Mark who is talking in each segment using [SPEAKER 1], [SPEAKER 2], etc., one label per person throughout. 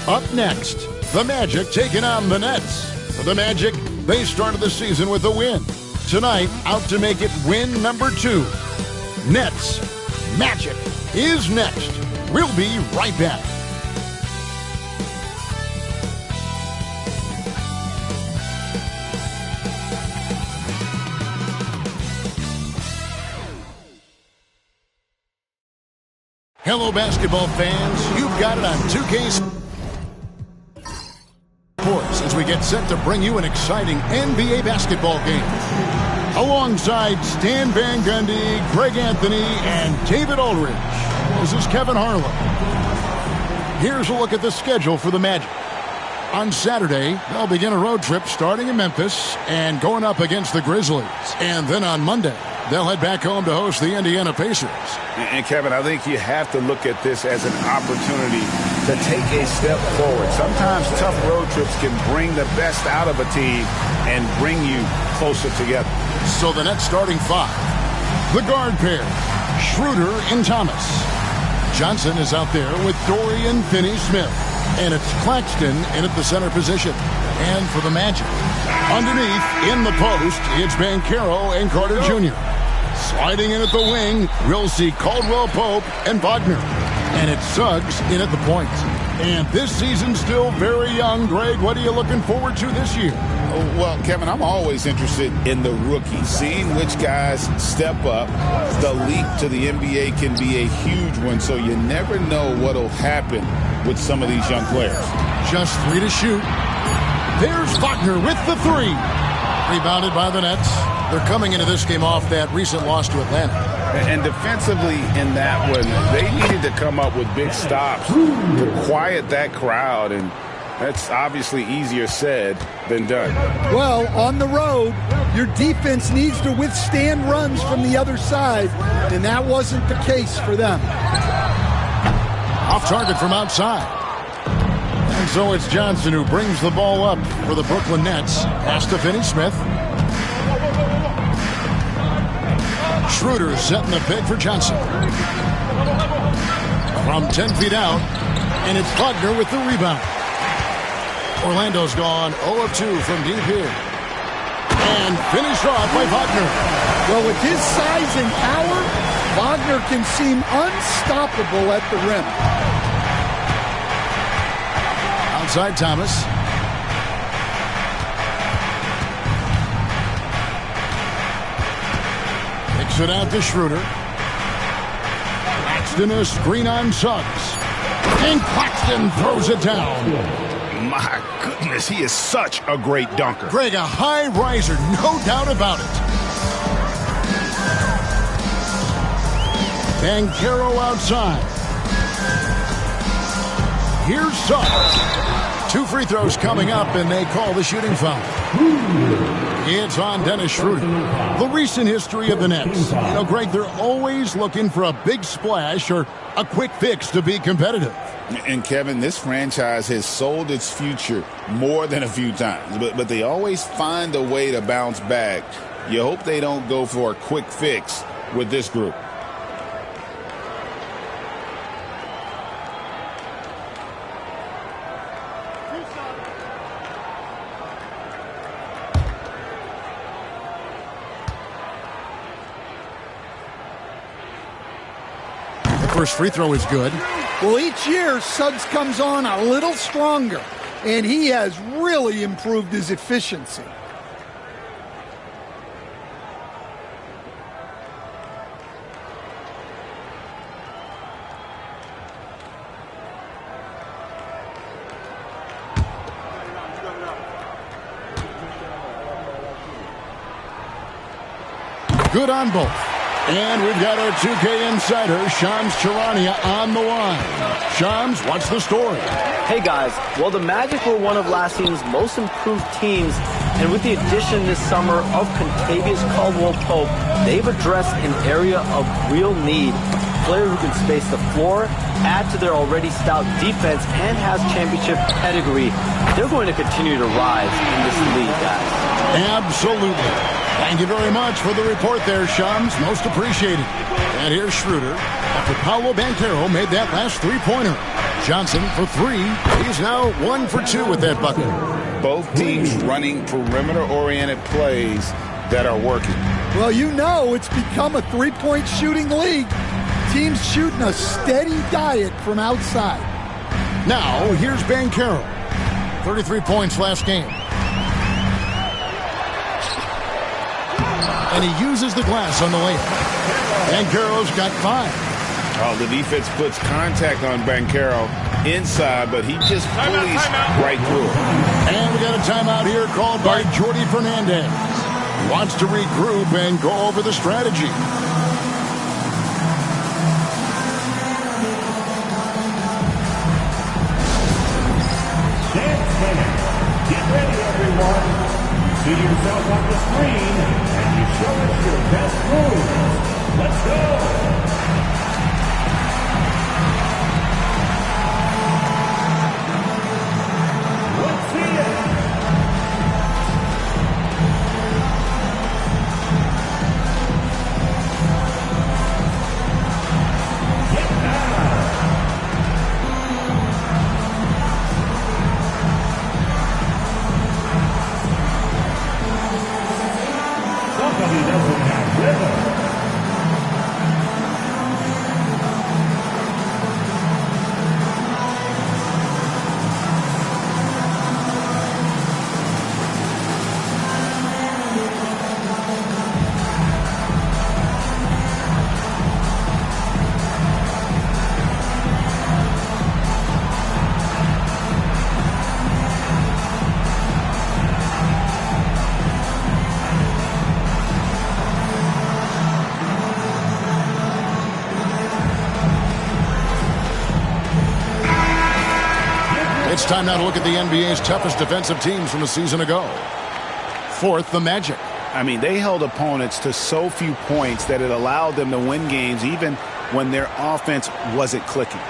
[SPEAKER 1] Up next, the Magic taking on the Nets. For the Magic, they started the season with a win. Tonight, out to make it win number 2. Nets Magic is next. We'll be right back. Hello, basketball fans. You've got it on 2K Sports as we get set to bring you an exciting NBA basketball game. Alongside Stan Van Gundy, Greg Anthony, and David Aldridge, this is Kevin Harlan. Here's a look at the schedule for the Magic. On Saturday, they'll begin a road trip starting in Memphis and going up against the Grizzlies. And then on Monday, they'll head back home to host the Indiana Pacers.
[SPEAKER 2] And Kevin, I think you have to look at this as an opportunity to take a step forward. Sometimes tough road trips can bring the best out of a team and bring you closer together.
[SPEAKER 1] So the Nets starting 5. The guard pair, Schroeder and Thomas. Johnson is out there with Dorian Finney-Smith. And it's Claxton in at the center position. And for the Magic, underneath in the post, it's Banchero and Carter Jr. Sliding in at the wing, we'll see Caldwell Pope and Wagner. And it's Suggs in at the point. And this season's still very young. Greg, what are you looking forward to this year?
[SPEAKER 2] Well, Kevin, I'm always interested in the rookies, seeing which guys step up. The leap to the NBA can be a huge one, so you never know what will happen with some of these young players.
[SPEAKER 1] Just 3 to shoot. There's Wagner with the 3. Rebounded by the Nets. They're coming into this game off that recent loss to Atlanta.
[SPEAKER 2] And defensively in that one, they needed to come up with big stops to quiet that crowd, and that's obviously easier said than done.
[SPEAKER 3] Well, on the road, your defense needs to withstand runs from the other side, and that wasn't the case for them.
[SPEAKER 1] Off target from outside. And so it's Johnson who brings the ball up for the Brooklyn Nets. Pass to Finney-Smith. Schroeder setting the pick for Johnson. From 10 feet out, and it's Wagner with the rebound. Orlando's gone 0 of 2 from deep here. And finished off by Wagner.
[SPEAKER 3] Well, with his size and power, Wagner can seem unstoppable at the rim.
[SPEAKER 1] Outside Thomas. Kicks it out to Schroeder. Claxton a screen on Suggs. And Claxton throws it down.
[SPEAKER 2] My goodness, he is such a great dunker.
[SPEAKER 1] Greg, a high riser, no doubt about it. Banchero outside. Here's Suggs. 2 free throws coming up, and they call the shooting foul. It's on Dennis Schroeder. The recent history of the Nets. You know, Greg, they're always looking for a big splash or a quick fix to be competitive.
[SPEAKER 2] And, Kevin, this franchise has sold its future more than a few times, but they always find a way to bounce back. You hope they don't go for a quick fix with this group.
[SPEAKER 1] First free throw is good.
[SPEAKER 3] Well, each year, Suggs comes on a little stronger, and he has really improved his efficiency.
[SPEAKER 1] Good on both. And we've got our 2K insider, Shams Charania, on the line. Shams, what's the story?
[SPEAKER 4] Hey guys, well the Magic were one of last season's most improved teams, and with the addition this summer of Contavious Caldwell-Pope, they've addressed an area of real need. A player who can space the floor, add to their already stout defense, and has championship pedigree. They're going to continue to rise in this league, guys.
[SPEAKER 1] Absolutely. Thank you very much for the report there, Shams. Most appreciated. And here's Schroeder after Paolo Banchero made that last three-pointer. Johnson for three. He's now 1 for 2 with that bucket.
[SPEAKER 2] Both teams running perimeter-oriented plays that are working.
[SPEAKER 3] Well, you know it's become a three-point shooting league. Teams shooting a steady diet from outside.
[SPEAKER 1] Now, here's Banchero. 33 points last game. And he uses the glass on the layup. Banchero's got 5.
[SPEAKER 2] Oh, the defense puts contact on Banchero inside, but he just bullies right through it.
[SPEAKER 1] And we got a timeout here called by Jordi Fernandez. Wants to regroup and go over the strategy.
[SPEAKER 5] Get ready, everyone. You see yourself on the screen, and you show us your best moves. Let's go.
[SPEAKER 1] It's time now to look at the NBA's toughest defensive teams from a season ago. Fourth, the Magic.
[SPEAKER 2] I mean, they held opponents to so few points that it allowed them to win games even when their offense wasn't clicking.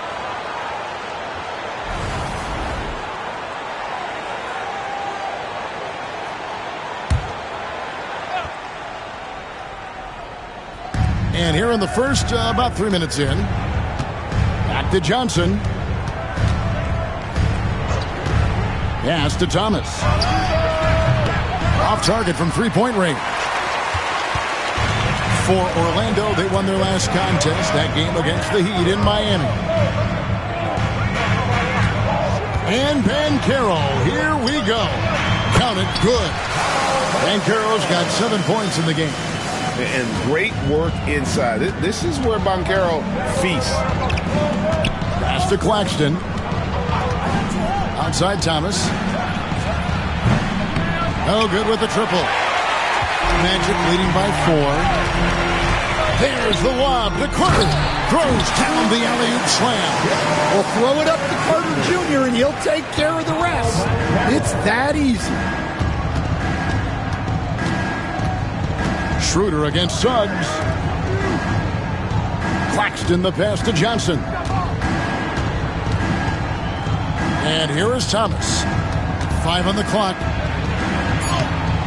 [SPEAKER 1] And here in the first, about 3 minutes in, back to Johnson. Pass to Thomas. Off target from three-point range. For Orlando, they won their last contest, that game against the Heat in Miami. And Banchero, here we go. Count it, good. Banchero's got 7 points in the game.
[SPEAKER 2] And great work inside. This is where Banchero feasts.
[SPEAKER 1] Pass to Claxton. Outside Thomas. No good with the triple. Magic leading by 4. There's the lob to Carter. Throws down the alley-oop slam.
[SPEAKER 3] We'll throw it up to Carter Jr. and he'll take care of the rest. It's that easy.
[SPEAKER 1] Schroeder against Suggs. Claxton the pass to Johnson. And here is Thomas. 5 on the clock.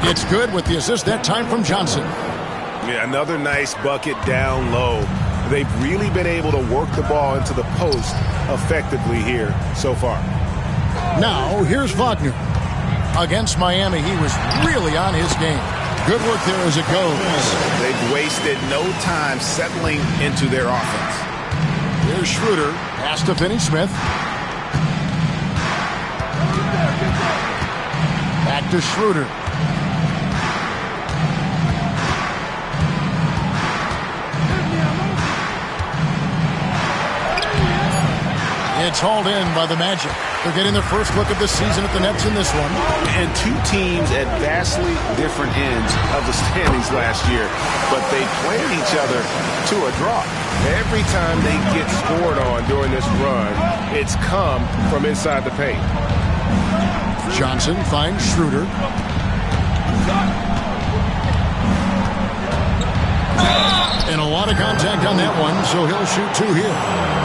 [SPEAKER 1] It's good with the assist that time from Johnson.
[SPEAKER 6] Yeah, another nice bucket down low. They've really been able to work the ball into the post effectively here so far.
[SPEAKER 1] Now, here's Wagner. Against Miami, he was really on his game. Good work there as it goes.
[SPEAKER 6] They've wasted no time settling into their offense.
[SPEAKER 1] Here's Schroeder. Pass to Finney-Smith. Back to Schroeder. It's hauled in by the Magic. They're getting their first look of the season at the Nets in this one.
[SPEAKER 6] And two teams at vastly different ends of the standings last year, but they played each other to a draw. Every time they get scored on during this run, it's come from inside the paint.
[SPEAKER 1] Johnson finds Schroeder. And a lot of contact on that one, so he'll shoot 2 here.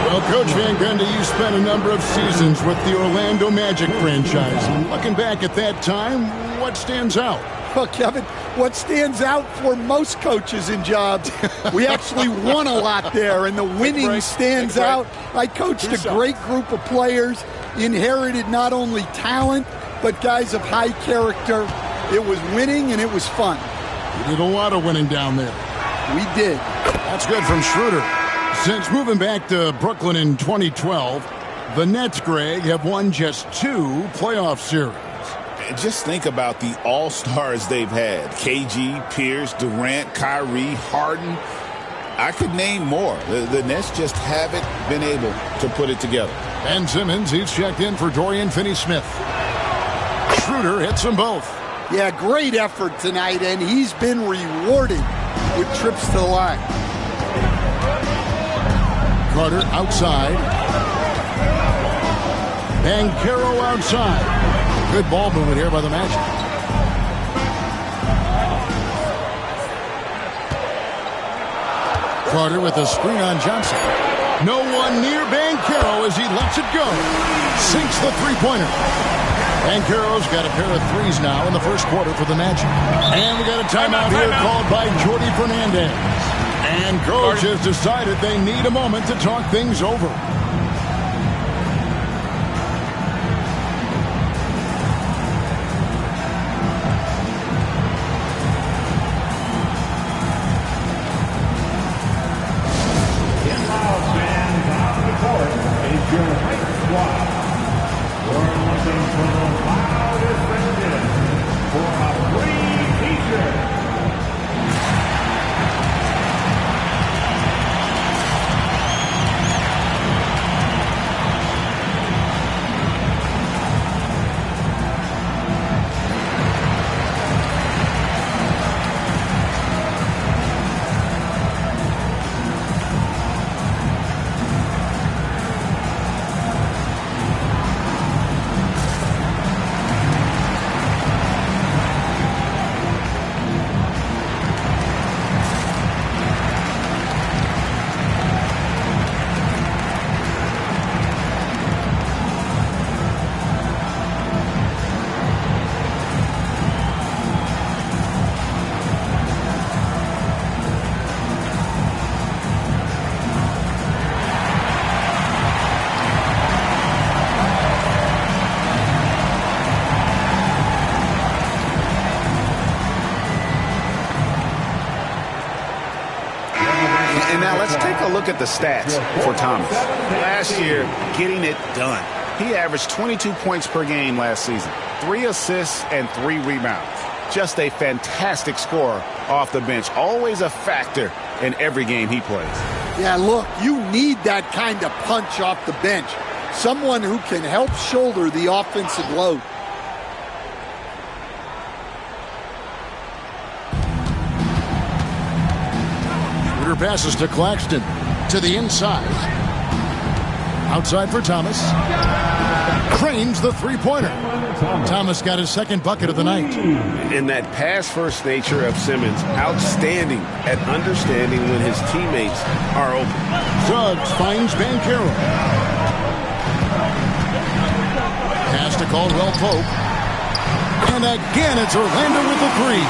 [SPEAKER 1] Well, Coach Van Gundy, you spent a number of seasons with the Orlando Magic franchise. And looking back at that time, what stands out?
[SPEAKER 3] Well, Kevin, what stands out for most coaches in jobs, we actually won a lot there, and the winning stands out. I coached a great group of players, inherited not only talent, but guys of high character. It was winning, and it was fun.
[SPEAKER 1] We did a lot of winning down there.
[SPEAKER 3] We did.
[SPEAKER 1] That's good from Schroeder. Since moving back to Brooklyn in 2012, the Nets, Greg, have won just 2 playoff series.
[SPEAKER 2] Just think about the all-stars they've had. KG, Pierce, Durant, Kyrie, Harden. I could name more. The Nets just haven't been able to put it together.
[SPEAKER 1] Ben Simmons, he's checked in for Dorian Finney-Smith. Schroeder hits them both.
[SPEAKER 3] Yeah, great effort tonight, and he's been rewarded with trips to the line.
[SPEAKER 1] Carter outside. Banchero outside. Good ball movement here by the Magic. Carter with a screen on Johnson. No one near Banchero as he lets it go. Sinks the three-pointer. Banchero's got a pair of threes now in the first quarter for the Magic. And we got a timeout here called by Jordi Fernandez. And coach has decided they need a moment to talk things over.
[SPEAKER 6] Look at the stats for Thomas. Last year, getting it done. He averaged 22 points per game last season, 3 assists and 3 rebounds. Just a fantastic scorer off the bench. Always a factor in every game he plays.
[SPEAKER 3] Yeah, look, you need that kind of punch off the bench. Someone who can help shoulder the offensive load.
[SPEAKER 1] Passes to Claxton to the inside. Outside for Thomas. Cranes the three-pointer. Thomas got his second bucket of the night.
[SPEAKER 6] And that pass-first nature of Simmons, outstanding at understanding when his teammates are open.
[SPEAKER 1] Suggs finds Banchero. Pass to Caldwell Pope. And again, it's Orlando with the three.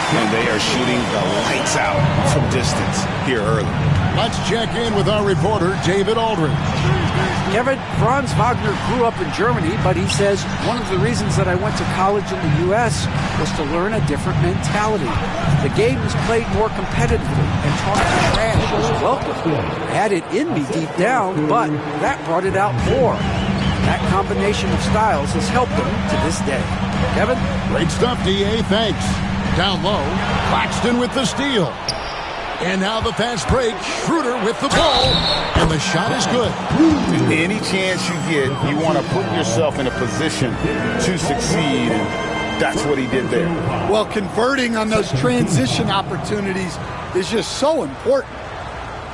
[SPEAKER 6] And they are shooting the lights out from distance here early.
[SPEAKER 1] Let's check in with our reporter, David Aldridge.
[SPEAKER 7] Kevin, Franz Wagner grew up in Germany, but he says one of the reasons that I went to college in the U.S. was to learn a different mentality. The game is played more competitively, and talking trash was welcome. I had it in me deep down, but that brought it out more. That combination of styles has helped him to this day. Kevin?
[SPEAKER 1] Great stuff, D.A. Thanks. Down low, Claxton with the steal. And now the fast break, Schroeder with the ball. And the shot is good.
[SPEAKER 2] Any chance you get, you want to put yourself in a position to succeed. And that's what he did there.
[SPEAKER 3] Well, converting on those transition opportunities is just so important.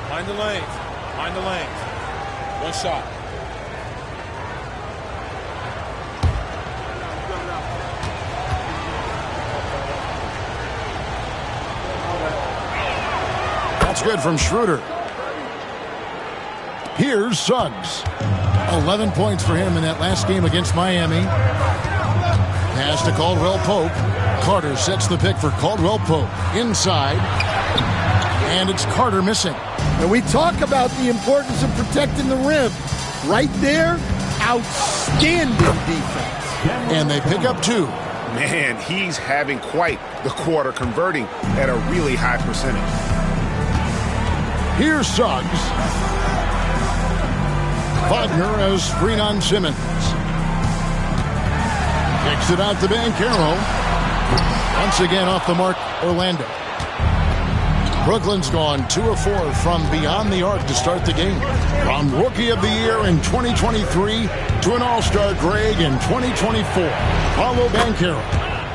[SPEAKER 8] Mind the lanes. Mind the lanes. One shot.
[SPEAKER 1] That's good from Schroeder. Here's Suggs. 11 points for him in that last game against Miami. Pass to Caldwell Pope. Carter sets the pick for Caldwell Pope. Inside. And it's Carter missing.
[SPEAKER 3] And we talk about the importance of protecting the rim. Right there, outstanding defense.
[SPEAKER 1] And they pick up 2.
[SPEAKER 6] Man, he's having quite the quarter, converting at a really high percentage.
[SPEAKER 1] Here's Suggs. Wagner as screen on Simmons. Kicks it out to Banchero. Once again off the mark, Orlando. Brooklyn's gone 2 of 4 from beyond the arc to start the game. From Rookie of the Year in 2023 to an All-Star Greg in 2024. Paolo Banchero.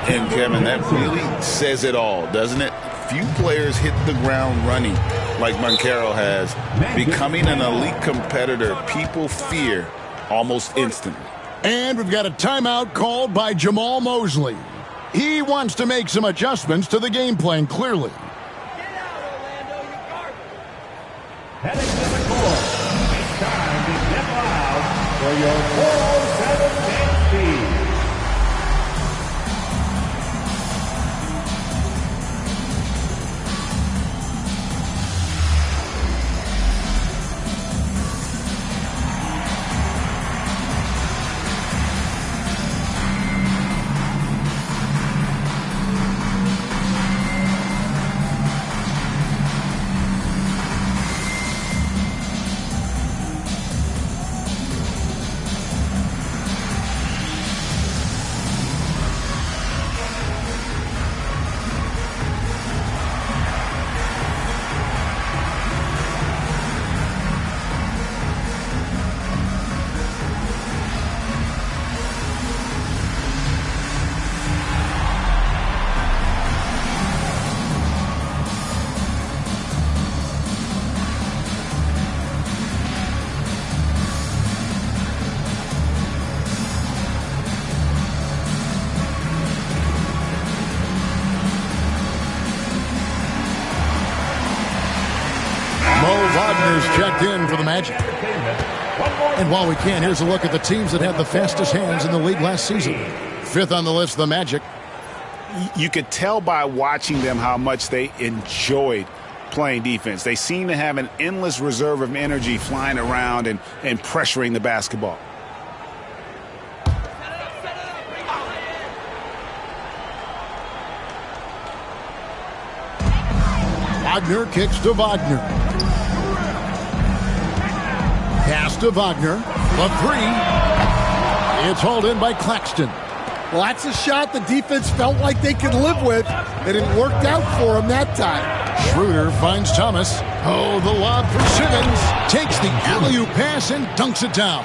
[SPEAKER 2] And Kevin, that really says it all, doesn't it? Few players hit the ground running like Banchero has. Becoming an elite competitor, people fear almost instantly.
[SPEAKER 1] And we've got a timeout called by Jamal Mosley. He wants to make some adjustments to the game plan, clearly.
[SPEAKER 5] Heading to the court, it's time to get loud for your 407 dance team.
[SPEAKER 1] Wagner's checked in for the Magic. And while we can, here's a look at the teams that had the fastest hands in the league last season. 5th on the list, the Magic.
[SPEAKER 6] You could tell by watching them how much they enjoyed playing defense. They seem to have an endless reserve of energy flying around and pressuring the basketball.
[SPEAKER 1] Wagner kicks to Wagner. Pass to Wagner. The 3. It's hauled in by Claxton.
[SPEAKER 3] Well, that's a shot the defense felt like they could live with, and it worked out for him that time.
[SPEAKER 1] Schroeder finds Thomas. Oh, the lob for Simmons. Takes the alley-oop pass and dunks it down.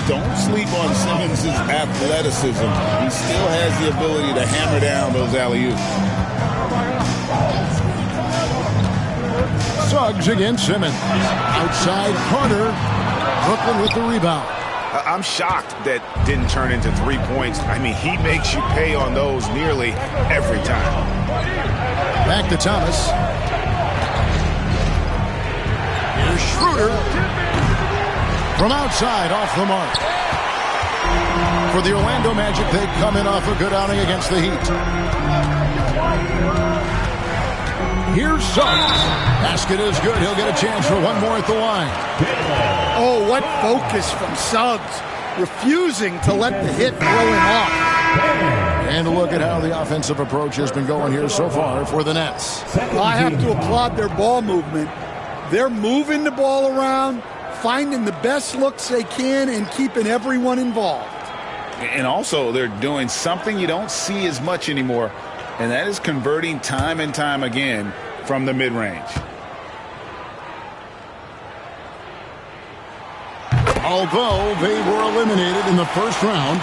[SPEAKER 2] Don't sleep on Simmons' athleticism. He still has the ability to hammer down those alley-oops.
[SPEAKER 1] Suggs against Simmons. Outside Carter. Brooklyn with the rebound.
[SPEAKER 6] I'm shocked that didn't turn into 3 points. I mean, he makes you pay on those nearly every time.
[SPEAKER 1] Back to Thomas. Here's Schroeder. From outside, off the mark. For the Orlando Magic, they come in off a good outing against the Heat. Here's Suggs. Basket is good. He'll get a chance for one more at the line.
[SPEAKER 3] Oh, what focus from Suggs. Refusing to let the hit throw him off.
[SPEAKER 1] And a look at how the offensive approach has been going here so far for the Nets.
[SPEAKER 3] I have to applaud their ball movement. They're moving the ball around, finding the best looks they can, and keeping everyone involved.
[SPEAKER 6] And also, they're doing something you don't see as much anymore, and that is converting time and time again from the mid-range.
[SPEAKER 1] Although they were eliminated in the first round,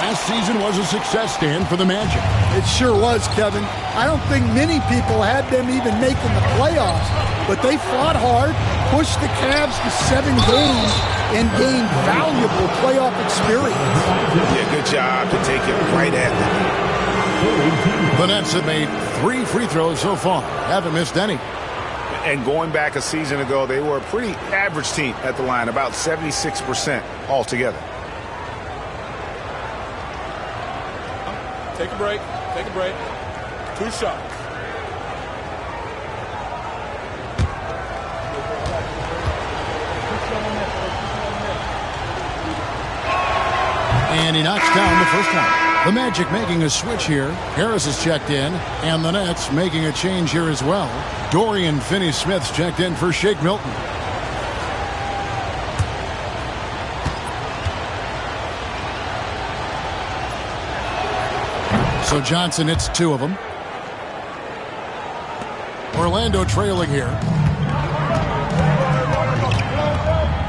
[SPEAKER 1] last season was a success stand for the Magic.
[SPEAKER 3] It sure was, Kevin. I don't think many people had them even making the playoffs, but they fought hard, pushed the Cavs to 7 games, and gained valuable playoff experience.
[SPEAKER 6] Yeah, good job to take it right at them.
[SPEAKER 1] The Nets have made 3 free throws so far. Haven't missed any.
[SPEAKER 6] And going back a season ago, they were a pretty average team at the line, about 76% altogether.
[SPEAKER 8] Take a break. Take a break. 2 shots.
[SPEAKER 1] And he knocks down the first one. The Magic making a switch here. Harris is checked in, and the Nets making a change here as well. Dorian Finney-Smith's checked in for Shake Milton. So Johnson hits 2 of them. Orlando trailing here.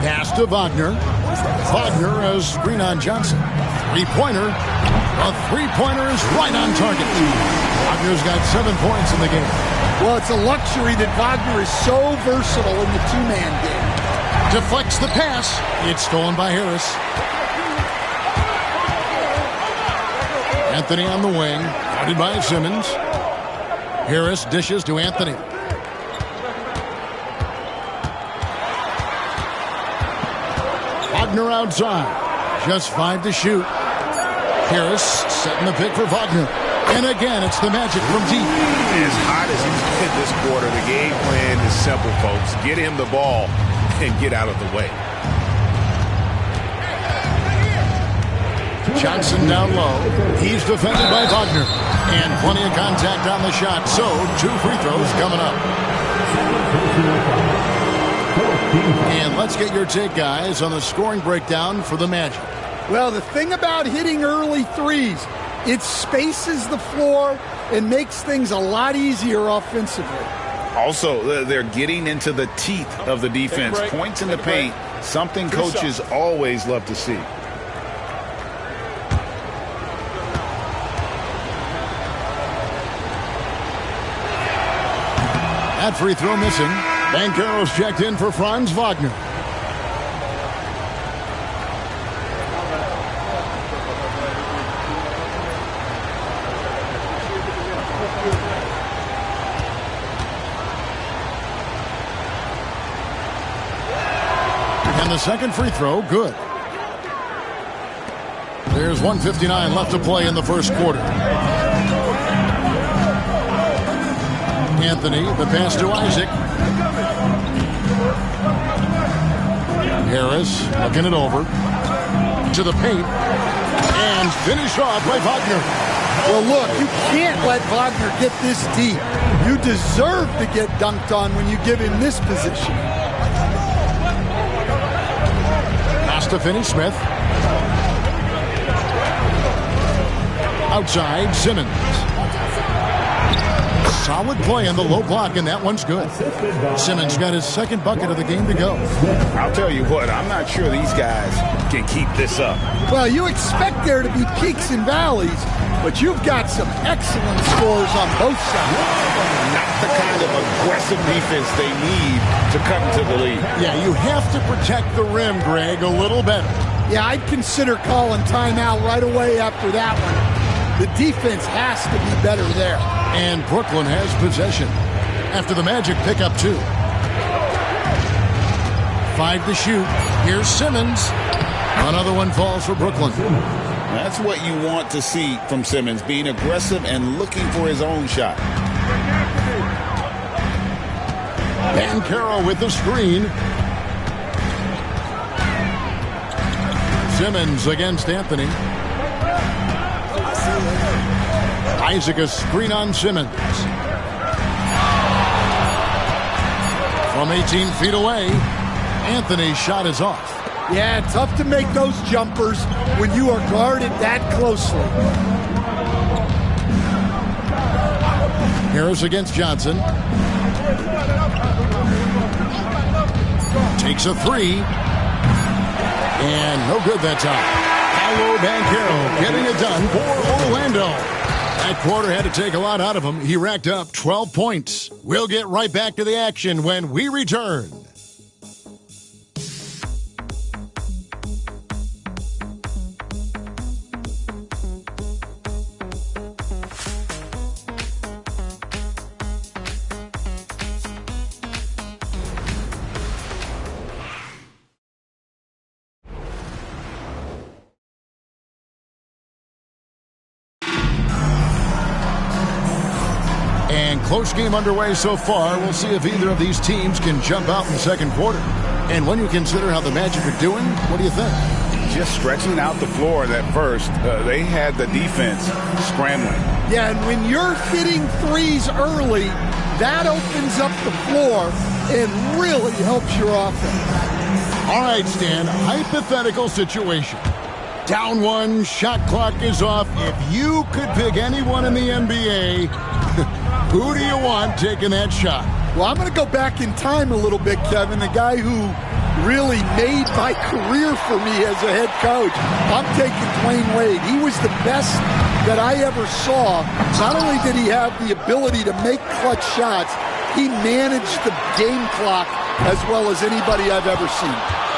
[SPEAKER 1] Pass to Wagner. Wagner has screen on Johnson. Three-pointer. A three-pointer is right on target. Wagner's got 7 points in the game.
[SPEAKER 3] Well, it's a luxury that Wagner is so versatile in the two-man game.
[SPEAKER 1] Deflects the pass. It's stolen by Harris. Anthony on the wing. Guarded by Simmons. Harris dishes to Anthony. Wagner outside. Just 5 to shoot. Harris setting the pick for Wagner. And again, it's the Magic from deep.
[SPEAKER 6] As hot as he's been this quarter, the game plan is simple, folks. Get him the ball and get out of the way.
[SPEAKER 1] Johnson down low. He's defended by Wagner. And plenty of contact on the shot. So, 2 free throws coming up. And let's get your take, guys, on the scoring breakdown for the Magic.
[SPEAKER 3] Well, the thing about hitting early threes, it spaces the floor and makes things a lot easier offensively.
[SPEAKER 2] Also, they're getting into the teeth of the defense. Points in the paint, something coaches always love to see.
[SPEAKER 1] That free throw missing. Banchero's checked in for Franz Wagner. And the second free throw, good. There's 1:59 left to play in the first quarter. Anthony, the pass to Isaac. Harris looking it over to the paint and finished off by Wagner.
[SPEAKER 3] Well, look, you can't let Wagner get this deep. You deserve to get dunked on when you give him this position.
[SPEAKER 1] Pass to Finney-Smith. Outside, Simmons. Solid play on the low block, and that one's good. Simmons got his second bucket of the game to go.
[SPEAKER 2] I'll tell you what, I'm not sure these guys can keep this up.
[SPEAKER 3] Well, you expect there to be peaks and valleys, but you've got some excellent scores on both sides.
[SPEAKER 2] Not the kind of aggressive defense they need to come to the lead.
[SPEAKER 1] Yeah, you have to protect the rim, Greg, a little better.
[SPEAKER 3] Yeah, I'd consider calling timeout right away after that one. The defense has to be better there.
[SPEAKER 1] And Brooklyn has possession after the Magic pick up 2. 5 to shoot. Here's Simmons. Another one falls for Brooklyn.
[SPEAKER 2] That's what you want to see from Simmons, being aggressive and looking for his own shot.
[SPEAKER 1] Banchero with the screen. Simmons against Anthony. Isaac a screen on Simmons. From 18 feet away, Anthony's shot is off.
[SPEAKER 3] Yeah, tough to make those jumpers when you are guarded that closely.
[SPEAKER 1] Harris against Johnson. Takes a 3. And no good that time. Paolo Banchero getting it done for Orlando. That quarter had to take a lot out of him. He racked up 12 points. We'll get right back to the action when we return. close game underway so far. We'll see if either of these teams can jump out in the second quarter. And when you consider how the Magic are doing, what do you think?
[SPEAKER 2] Just stretching out the floor that first. They had the defense scrambling.
[SPEAKER 3] Yeah, and when you're hitting threes early, that opens up the floor and really helps your offense.
[SPEAKER 1] All right, Stan, hypothetical situation. Down one, shot clock is off. If you could pick anyone in the NBA, who do you want taking that shot?
[SPEAKER 3] Well, I'm going to go back in time a little bit, Kevin. The guy who really made my career for me as a head coach. I'm taking Dwayne Wade. He was the best that I ever saw. Not only did he have the ability to make clutch shots, he managed the game clock as well as anybody I've ever seen.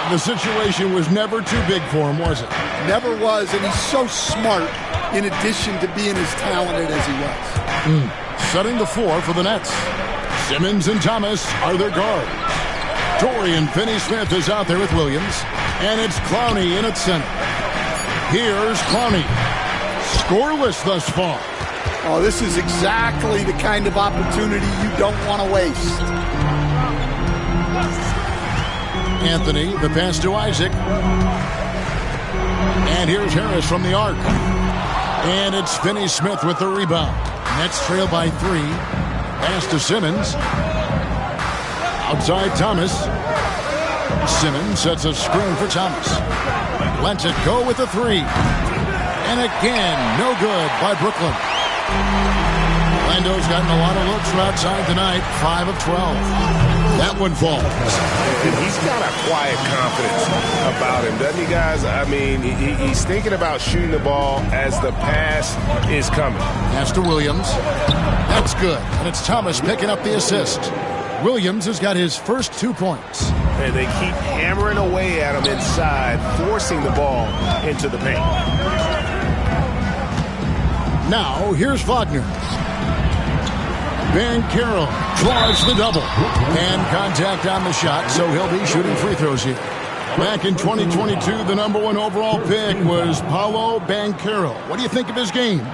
[SPEAKER 1] The situation was never too big for him, was it?
[SPEAKER 3] Never was, and he's so smart in addition to being as talented as he was.
[SPEAKER 1] Setting the floor for the Nets. Simmons and Thomas are their guards. Dorian Finney-Smith is out there with Williams, and it's Clowney in at center. Here's Clowney. Scoreless thus far.
[SPEAKER 3] Oh, this is exactly the kind of opportunity you don't want to waste.
[SPEAKER 1] Anthony, the pass to Isaac. And here's Harris from the arc. And it's Finney-Smith with the rebound. Nets trail by 3. Pass to Simmons. Outside Thomas. Simmons sets a screen for Thomas. Lets it go with the 3. And again, no good by Brooklyn. Orlando's gotten a lot of looks from outside tonight. 5 of 12. That one falls.
[SPEAKER 6] And he's got a quiet confidence about him, doesn't he, guys? I mean, he's thinking about shooting the ball as the pass is coming.
[SPEAKER 1] Pass to Williams. That's good. And it's Thomas picking up the assist. Williams has got his first 2 points.
[SPEAKER 6] And they keep hammering away at him inside, forcing the ball into the paint.
[SPEAKER 1] Now, here's Wagner. Banchero draws the double. And contact on the shot, so he'll be shooting free throws here. Back in 2022, the #1 overall pick was Paolo Banchero. What do you think of his game?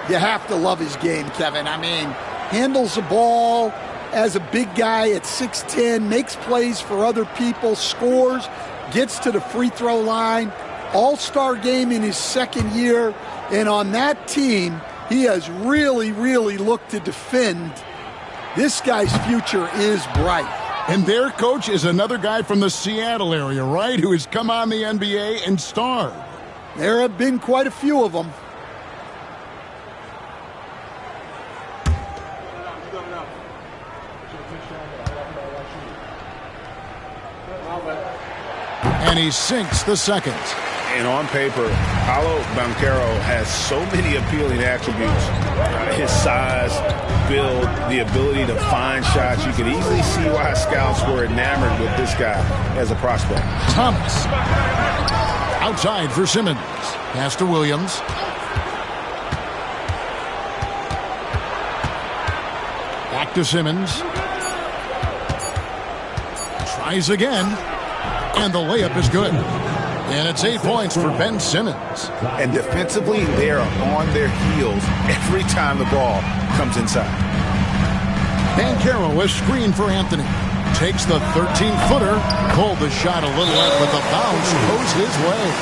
[SPEAKER 3] You have to love his game, Kevin. I mean, handles the ball as a big guy at 6'10", makes plays for other people, scores, gets to the free throw line. All-star game in his second year. And on that team, he has really, really looked to defend. This guy's future is bright.
[SPEAKER 1] And their coach is another guy from the Seattle area, right, who has come on the NBA and starred.
[SPEAKER 3] There have been quite a few of them.
[SPEAKER 1] And he sinks the second.
[SPEAKER 2] And on paper, Paolo Banchero has so many appealing attributes. His size, build, the ability to find shots. You can easily see why scouts were enamored with this guy as a prospect.
[SPEAKER 1] Thomas. Outside for Simmons. Pass to Williams. Back to Simmons. Tries again. And the layup is good. And it's 8 points for Ben Simmons.
[SPEAKER 2] And defensively, they are on their heels every time the ball comes inside.
[SPEAKER 1] Banchero is screened for Anthony. Takes the 13-footer. Pulled the shot a little late, but the bounce goes his way.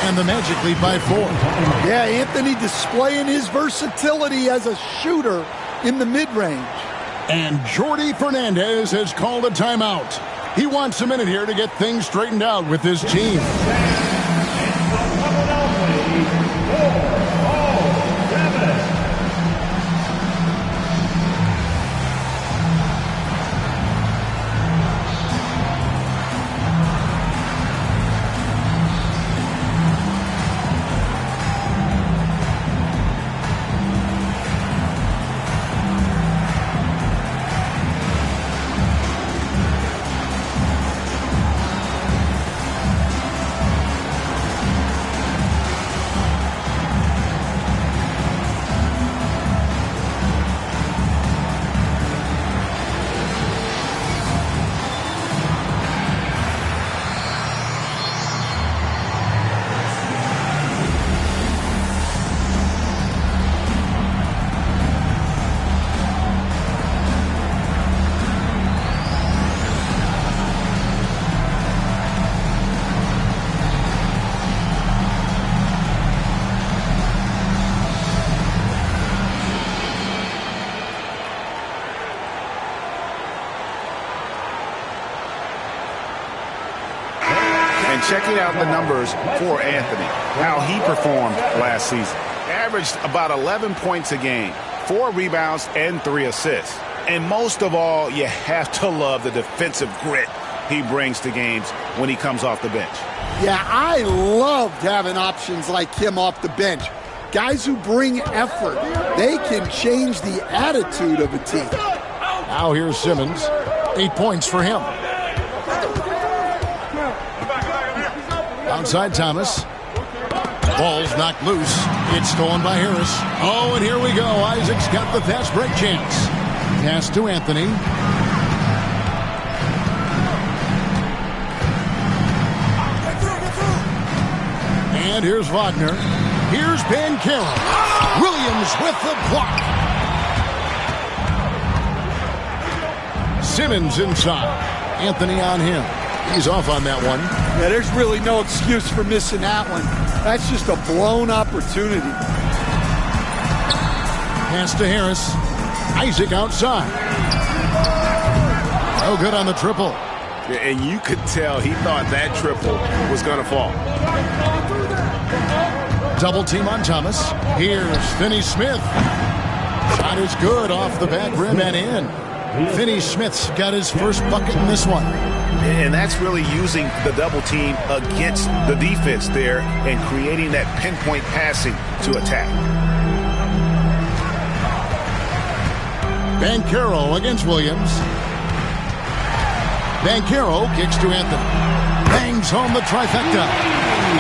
[SPEAKER 1] And the Magic lead by 4.
[SPEAKER 3] Yeah, Anthony displaying his versatility as a shooter in the mid-range.
[SPEAKER 1] And Jordi Fernandez has called a timeout. He wants a minute here to get things straightened out with his team.
[SPEAKER 6] And checking out the numbers for Anthony, how he performed last season. Averaged about 11 points a game, 4 rebounds, and 3 assists. And most of all, you have to love the defensive grit he brings to games when he comes off the bench.
[SPEAKER 3] Yeah, I loved having options like him off the bench. Guys who bring effort. They can change the attitude of a team.
[SPEAKER 1] Now here's Simmons. 8 points for him. Outside Thomas. Ball's knocked loose. It's stolen by Harris. Oh, and here we go. Isaac's got the fast break chance. Pass to Anthony. And here's Wagner. Here's Banchero. Williams with the block. Simmons inside. Anthony on him. He's off on that one.
[SPEAKER 3] Yeah, there's really no excuse for missing that one. That's just a blown opportunity.
[SPEAKER 1] Pass to Harris. Isaac outside. No good on the triple.
[SPEAKER 6] And you could tell he thought that triple was going to fall.
[SPEAKER 1] Double team on Thomas. Here's Finney-Smith. Shot is good off the back rim and in. Finney-Smith's got his first bucket in this one.
[SPEAKER 6] And that's really using the double team against the defense there and creating that pinpoint passing to attack.
[SPEAKER 1] Banchero against Williams. Banchero kicks to Anthony. Bangs home the trifecta.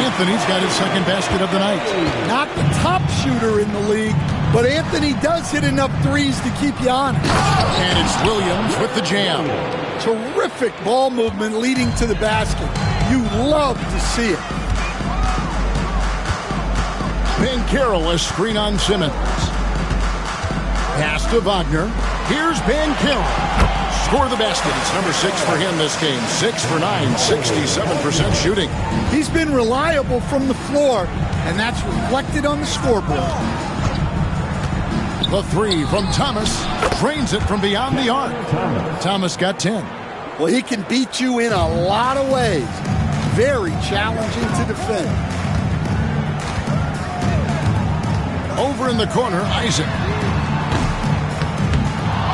[SPEAKER 1] Anthony's got his second basket of the night.
[SPEAKER 3] Not the top shooter in the league, but Anthony does hit enough threes to keep you honest.
[SPEAKER 1] And it's Williams with the jam.
[SPEAKER 3] Terrific ball movement leading to the basket. You love to see it.
[SPEAKER 1] Banchero, a screen on Simmons. Pass to Wagner. Here's Banchero. Score the basket. It's number 6 for him this game. 6 for 9, 67% shooting.
[SPEAKER 3] He's been reliable from the floor, and that's reflected on the scoreboard.
[SPEAKER 1] The 3 from Thomas. Drains it from beyond the arc. Thomas got 10.
[SPEAKER 3] Well, he can beat you in a lot of ways. Very challenging to defend.
[SPEAKER 1] Over in the corner, Isaac.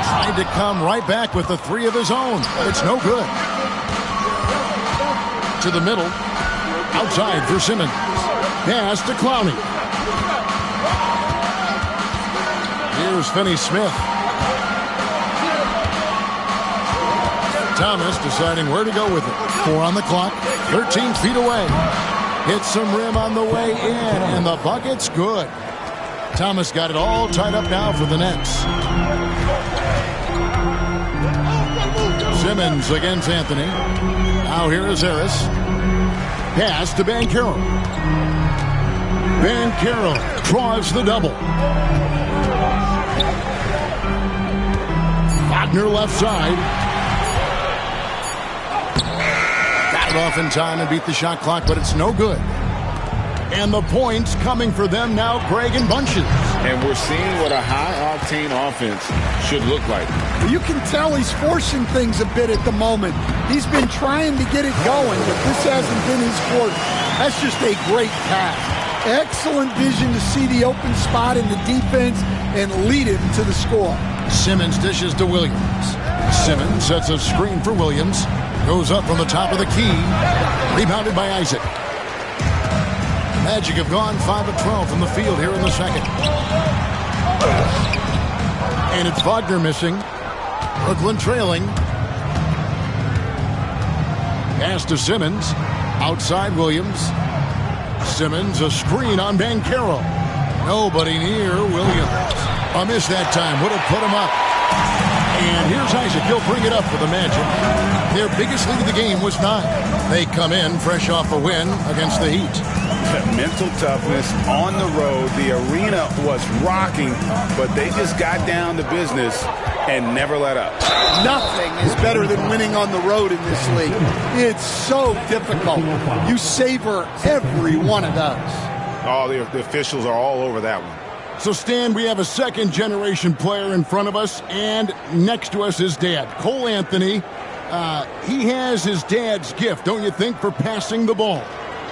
[SPEAKER 1] Tried to come right back with the 3 of his own, but it's no good. To the middle. Outside for Simmons. Pass to Clowney. Here's Finney-Smith. Thomas deciding where to go with it. 4 on the clock. 13 feet away. Hits some rim on the way in, and the bucket's good. Thomas got it all tied up now for the Nets. Simmons against Anthony. Now here is Harris. Pass to Banchero. Banchero draws the double. Wagner left side. Got it off in time and beat the shot clock, but it's no good. And the points coming for them now, Greg, in bunches.
[SPEAKER 2] And we're seeing what a high-octane offense should look like.
[SPEAKER 3] You can tell he's forcing things a bit at the moment. He's been trying to get it going, but this hasn't been his forte. That's just a great pass. Excellent vision to see the open spot in the defense and lead him to the score.
[SPEAKER 1] Simmons dishes to Williams. Simmons sets a screen for Williams. Goes up from the top of the key. Rebounded by Isaac. Magic have gone 5 of 12 from the field here in the second. And it's Wagner missing. Brooklyn trailing. Pass to Simmons. Outside Williams. Simmons, a screen on Banchero. Nobody near Williams. A miss that time. Would have put him up. And here's Isaac. He'll bring it up for the Magic. Their biggest lead of the game was 9. They come in fresh off a win against the Heat.
[SPEAKER 2] Mental toughness on the road. The arena was rocking, but they just got down to business and never let up.
[SPEAKER 3] Nothing is better than winning on the road in this league. It's so difficult. You savor every one of those.
[SPEAKER 2] Oh, the officials are all over that one.
[SPEAKER 1] So, Stan, we have a second-generation player in front of us, and next to us is Dad. Cole Anthony, He has his dad's gift, don't you think, for passing the ball?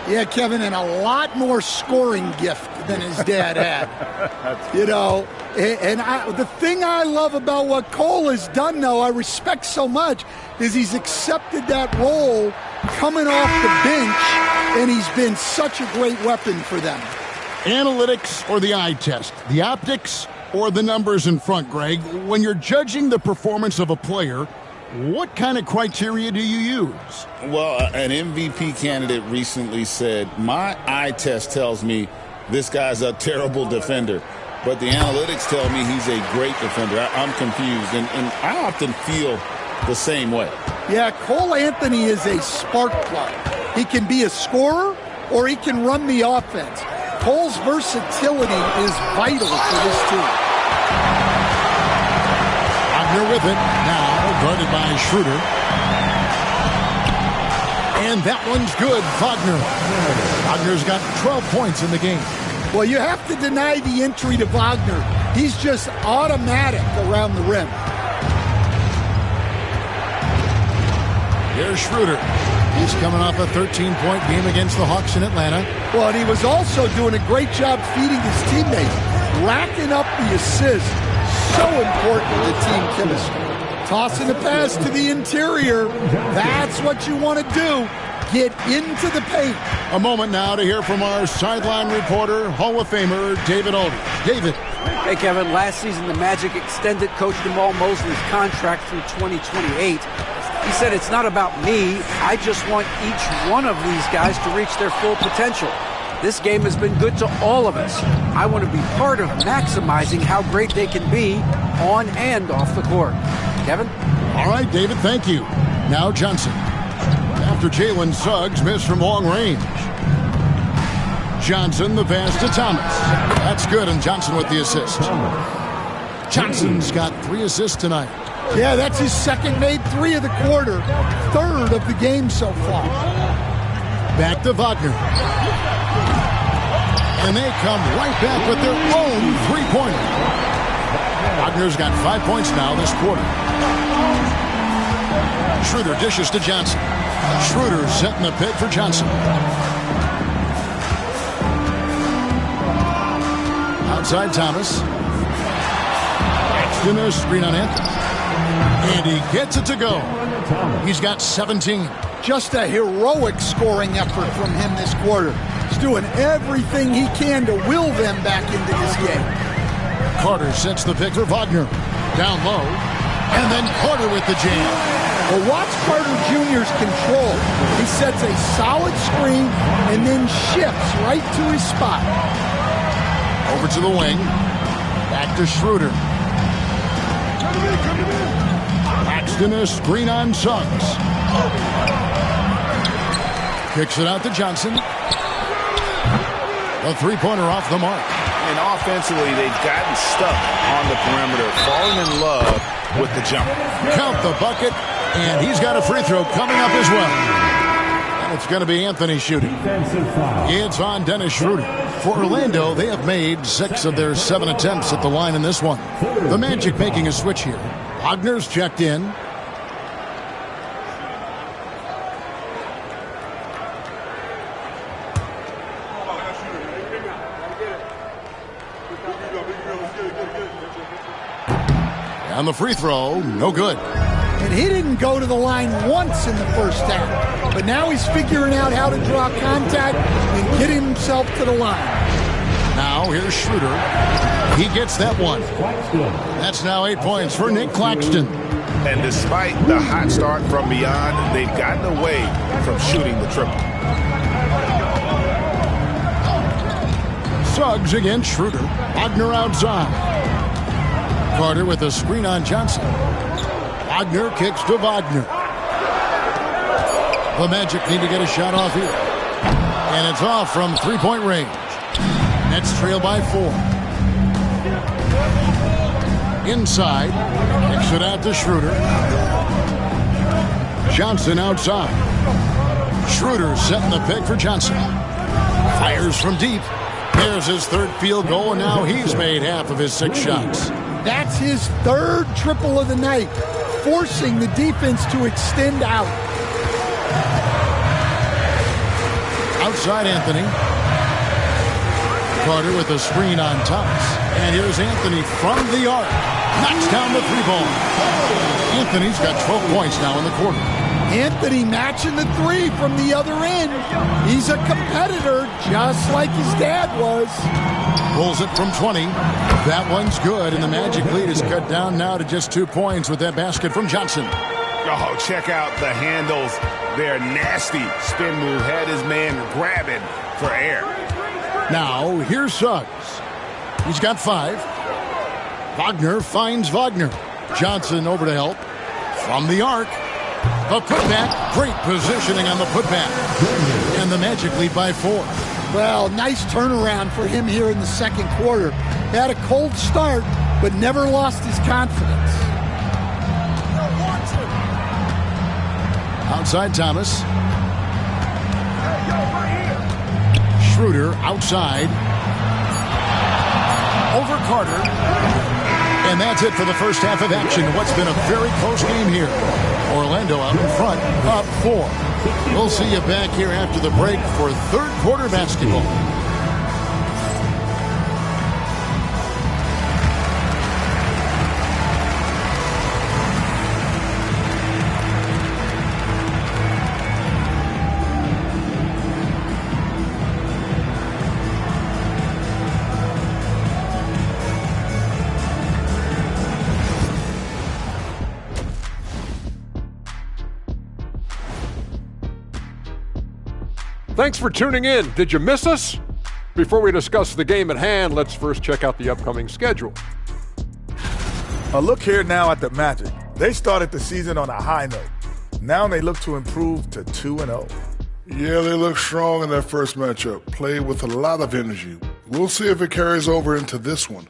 [SPEAKER 3] Yeah, Kevin, and a lot more scoring gift than his dad had. You know, and the thing I love about what Cole has done, though, I respect so much, is he's accepted that role coming off the bench, and he's been such a great weapon for them.
[SPEAKER 1] Analytics or the eye test? The optics or the numbers in front, Greg? When you're judging the performance of a player, what kind of criteria do you use?
[SPEAKER 2] Well, an MVP candidate recently said, my eye test tells me this guy's a terrible defender, but the analytics tell me he's a great defender. I'm confused, and I often feel the same way.
[SPEAKER 3] Yeah, Cole Anthony is a spark plug. He can be a scorer or he can run the offense. Cole's versatility is vital for this team.
[SPEAKER 1] Wagner with it. Now guarded by Schroeder. And that one's good. Wagner. Wagner's got 12 points in the game.
[SPEAKER 3] Well, you have to deny the entry to Wagner. He's just automatic around the rim.
[SPEAKER 1] Here's Schroeder. He's coming off a 13-point game against the Hawks in Atlanta.
[SPEAKER 3] Well, and he was also doing a great job feeding his teammates, racking up the assists. So important to team chemistry. Tossing the pass to the interior. That's what you want to do. Get into the paint.
[SPEAKER 1] A moment now to hear from our sideline reporter, Hall of Famer David Aldridge. David.
[SPEAKER 7] Hey, Kevin. Last season, the Magic extended Coach Jamal Mosley's contract through 2028. He said, it's not about me. I just want each one of these guys to reach their full potential. This game has been good to all of us. I want to be part of maximizing how great they can be on and off the court. Kevin?
[SPEAKER 1] All right, David, thank you. Now Johnson. After Jalen Suggs missed from long range. Johnson, the pass to Thomas. That's good, and Johnson with the assist. Johnson's got 3 assists tonight.
[SPEAKER 3] Yeah, that's his second made 3 of the quarter, 3rd of the game so far.
[SPEAKER 1] Back to Wagner. And they come right back with their own 3-pointer. Wagner's got 5 points now this quarter. Schroeder dishes to Johnson. Schroeder setting the pick for Johnson. Outside Thomas. Extend a screen on Anthony. And he gets it to go. He's got 17.
[SPEAKER 3] Just a heroic scoring effort from him this quarter. He's doing everything he can to will them back into this game.
[SPEAKER 1] Carter sets the pick for Wagner. Down low. And then Carter with the jam.
[SPEAKER 3] Well, watch Carter Jr.'s control. He sets a solid screen and then shifts right to his spot.
[SPEAKER 1] Over to the wing. Back to Schroeder. Paxton a screen on Suggs. Kicks it out to Johnson. A 3-pointer off the mark.
[SPEAKER 2] And offensively, they've gotten stuck on the perimeter, falling in love with the jump.
[SPEAKER 1] Count the bucket, and he's got a free throw coming up as well. And it's going to be Anthony shooting. It's on Dennis Schroeder. For Orlando, they have made 6 of their 7 attempts at the line in this one. The Magic making a switch here. Wagner's checked in. On the free throw, no good.
[SPEAKER 3] And he didn't go to the line once in the first half. But now he's figuring out how to draw contact and get himself to the line.
[SPEAKER 1] Now here's Schroeder. He gets that one. That's now 8 points for Nick Claxton.
[SPEAKER 2] And despite the hot start from beyond, they've gotten away from shooting the triple.
[SPEAKER 1] Suggs against Schroeder. Wagner outside. Carter with a screen on Johnson. Wagner kicks to Wagner. The Magic need to get a shot off here. And it's off from 3-point range. Nets trail by 4. Inside. Kicks it out to Schroeder. Johnson outside. Schroeder setting the pick for Johnson. Fires from deep. There's his 3rd field goal, and now he's made half of his 6 shots.
[SPEAKER 3] That's his 3rd triple of the night. forcing the defense to extend out.
[SPEAKER 1] Outside Anthony. Carter with a screen on Thomas. And here's Anthony from the arc. Knocks down the three ball. Anthony's got 12 points now in the quarter.
[SPEAKER 3] Anthony matching the three from the other end. He's a competitor just like his dad was.
[SPEAKER 1] Pulls it from 20. That one's good, and the Magic lead is cut down now to just 2 points with that basket from Johnson.
[SPEAKER 6] Oh, check out the handles. They're nasty. Spin move had his man grabbing for air.
[SPEAKER 1] Now, here's Suggs. He's got 5. Wagner finds Wagner. Johnson over to help. From the arc. A putback. Great positioning on the putback. And the Magic lead by 4.
[SPEAKER 3] Well, nice turnaround for him here in the second quarter. Had a cold start, but never lost his confidence.
[SPEAKER 1] Outside Thomas. Schroeder outside. Over Carter. And that's it for the first half of action. What's been a very close game here. Orlando out in front, up 4. We'll see you back here after the break for third quarter basketball.
[SPEAKER 9] Thanks for tuning in. Did you miss us? Before we discuss the game at hand, let's first check out the upcoming schedule.
[SPEAKER 10] A look here now at the Magic. They started the season on a high note. Now they look to improve to 2-0.
[SPEAKER 11] Yeah, they look strong in their first matchup. Played with a lot of energy. We'll see if it carries over into this one.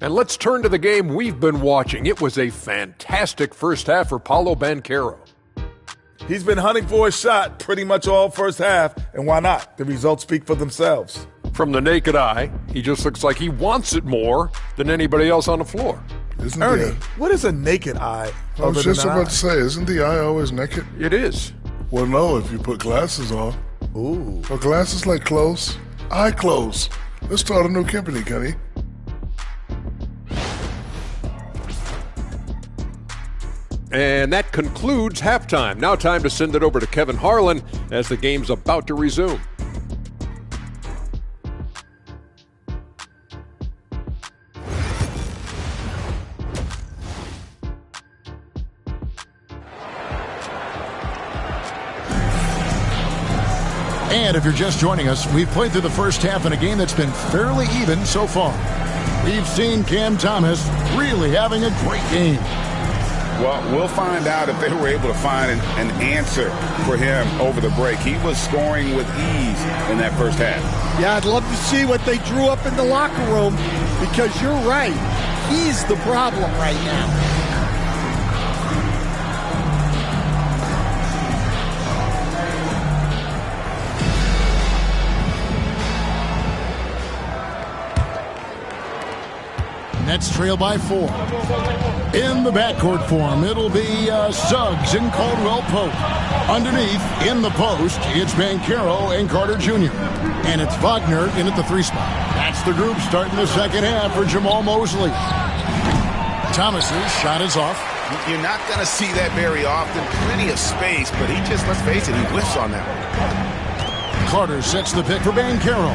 [SPEAKER 9] And let's turn to the game we've been watching. It was a fantastic first half for Paolo Banchero.
[SPEAKER 10] He's been hunting for a shot pretty much all first half, and why not? The results speak for themselves.
[SPEAKER 9] From the naked eye, he just looks like he wants it more than anybody else on the floor.
[SPEAKER 11] Isn't
[SPEAKER 10] Ernie, what is a naked eye?
[SPEAKER 11] I was just about to say, isn't the eye always naked?
[SPEAKER 9] It is.
[SPEAKER 11] Well, no, if you put glasses on.
[SPEAKER 10] Ooh.
[SPEAKER 11] Are glasses like clothes? Eye clothes. Let's start a new company, Kenny.
[SPEAKER 9] And that concludes halftime. Now time to send it over to Kevin Harlan as the game's about to resume.
[SPEAKER 1] And if you're just joining us, we've played through the first half in a game that's been fairly even so far. We've seen Cam Thomas really having a great game.
[SPEAKER 2] Well, we'll find out if they were able to find an answer for him over the break. He was scoring with ease in that first half.
[SPEAKER 3] Yeah, I'd love to see what they drew up in the locker room because you're right. He's the problem right now.
[SPEAKER 1] Nets trail by 4. In the backcourt form, it'll be Suggs and Caldwell Pope. Underneath, in the post, it's Banchero and Carter Jr. And it's Wagner in at the 3 spot. That's the group starting the second half for Jamal Mosley. Thomas's shot is off.
[SPEAKER 6] You're not going to see that very often. Plenty of space, but he just, let's face it, he whiffs on that one.
[SPEAKER 1] Carter sets the pick for Banchero.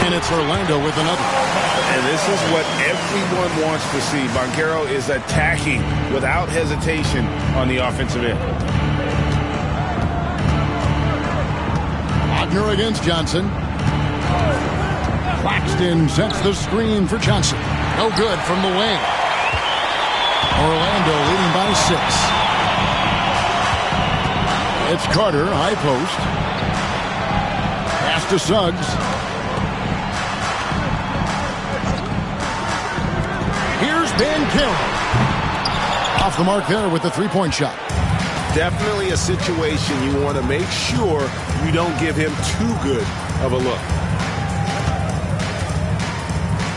[SPEAKER 1] And it's Orlando with another.
[SPEAKER 2] And this is what everyone wants to see. Banchero is attacking without hesitation on the offensive end.
[SPEAKER 1] Wagner against Johnson. Claxton sets the screen for Johnson. No good from the wing. Orlando leading by 6. It's Carter, high post. Pass to Suggs. Here's Banchero. Off the mark there with the 3-point shot.
[SPEAKER 6] Definitely a situation you want to make sure you don't give him too good of a look.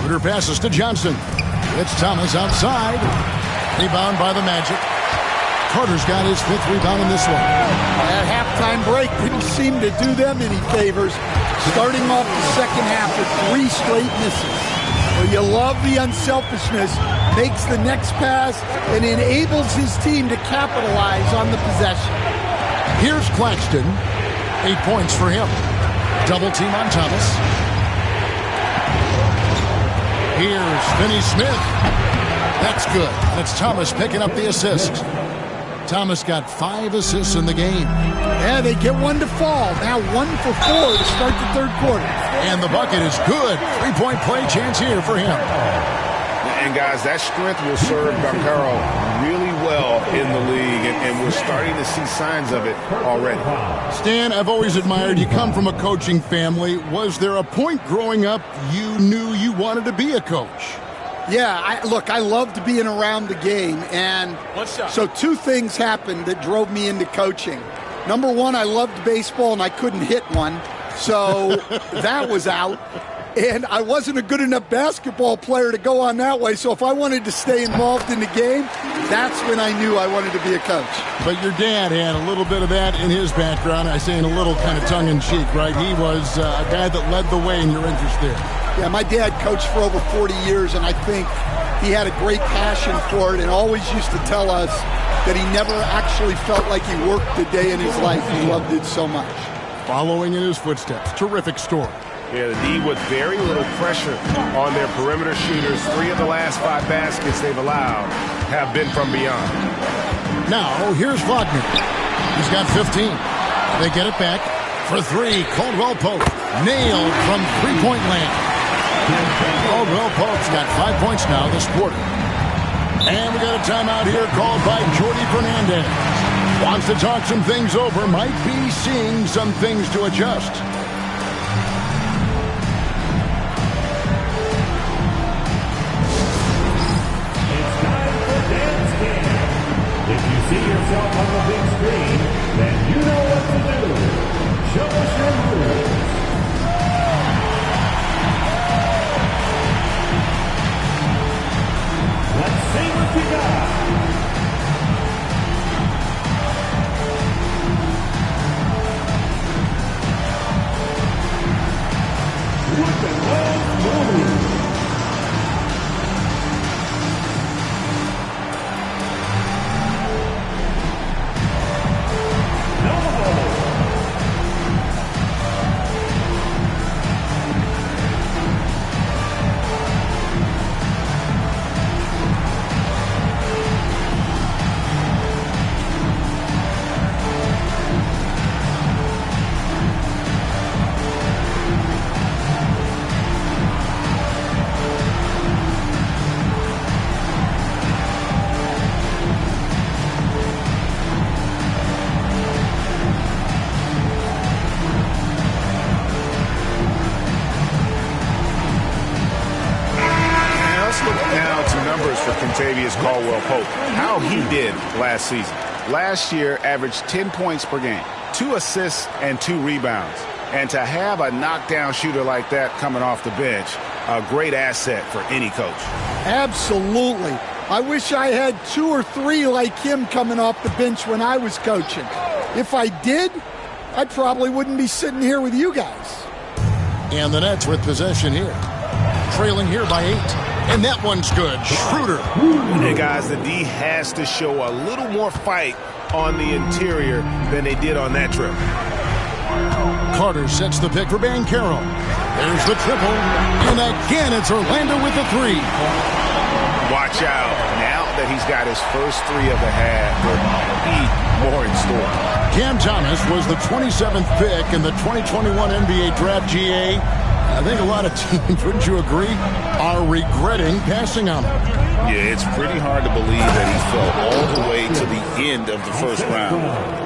[SPEAKER 1] Schroeder passes to Johnson. It's Thomas outside. Rebound by the Magic. Carter's got his 5th rebound in this one.
[SPEAKER 3] That halftime break didn't seem to do them any favors. Starting off the second half with 3 straight misses. Well, you love the unselfishness. Makes the next pass and enables his team to capitalize on the possession.
[SPEAKER 1] Here's Claxton. 8 points for him. Double team on Thomas. Here's Finney-Smith. That's good. And it's Thomas picking up the assist. Thomas got 5 assists in the game.
[SPEAKER 3] Yeah, they get one to fall. Now 1 for 4 to start the third quarter.
[SPEAKER 1] And the bucket is good. 3-point play chance here for him.
[SPEAKER 2] And, guys, that strength will serve Banchero really well in the league, and we're starting to see signs of it already.
[SPEAKER 1] Stan, I've always admired you. Come from a coaching family. Was there a point growing up you knew you wanted to be a coach?
[SPEAKER 3] Yeah, look, I loved being around the game, and so 2 things happened that drove me into coaching. Number 1, I loved baseball, and I couldn't hit one, so that was out. And I wasn't a good enough basketball player to go on that way, so if I wanted to stay involved in the game, that's when I knew I wanted to be a coach.
[SPEAKER 1] But your dad had a little bit of that in his background. I say in a little kind of tongue-in-cheek, right? He was a guy that led the way in your interest there.
[SPEAKER 3] Yeah, my dad coached for over 40 years, and I think he had a great passion for it and always used to tell us that he never actually felt like he worked a day in his life. He loved it so much.
[SPEAKER 1] Following in his footsteps. Terrific story.
[SPEAKER 6] Yeah, the D with very little pressure on their perimeter shooters. 3 of the last 5 baskets they've allowed have been from beyond.
[SPEAKER 1] Now, here's Wagner. He's got 15. They get it back for 3. Caldwell Pope. Nailed from 3-point land. Caldwell Pope's got 5 points now this quarter. And we got a timeout here called by Jordi Fernandez. Wants to talk some things over. Might be seeing some things to adjust.
[SPEAKER 5] See yourself on the big screen, then you know what to do. Show us your moves. Let's see what you got. Look at those moves.
[SPEAKER 2] Caldwell Pope, how he did last season. Last year, averaged 10 points per game, 2 assists and 2 rebounds. And to have a knockdown shooter like that coming off the bench, a great asset for any coach.
[SPEAKER 3] Absolutely. I wish I had 2 or 3 like him coming off the bench when I was coaching. If I did, I probably wouldn't be sitting here with you guys.
[SPEAKER 1] And the Nets with possession here. Trailing here by 8. And that one's good. Schroeder.
[SPEAKER 6] And guys, the D has to show a little more fight on the interior than they did on that trip.
[SPEAKER 1] Carter sets the pick for Banchero. There's the triple. And again, it's Orlando with the 3.
[SPEAKER 6] Watch out. Now that he's got his first 3 of the half, there'll be more in store.
[SPEAKER 1] Cam Thomas was the 27th pick in the 2021 NBA Draft. GA. I think a lot of teams, wouldn't you agree, are regretting passing on him.
[SPEAKER 2] Yeah, it's pretty hard to believe that he fell all the way to the end of the first round.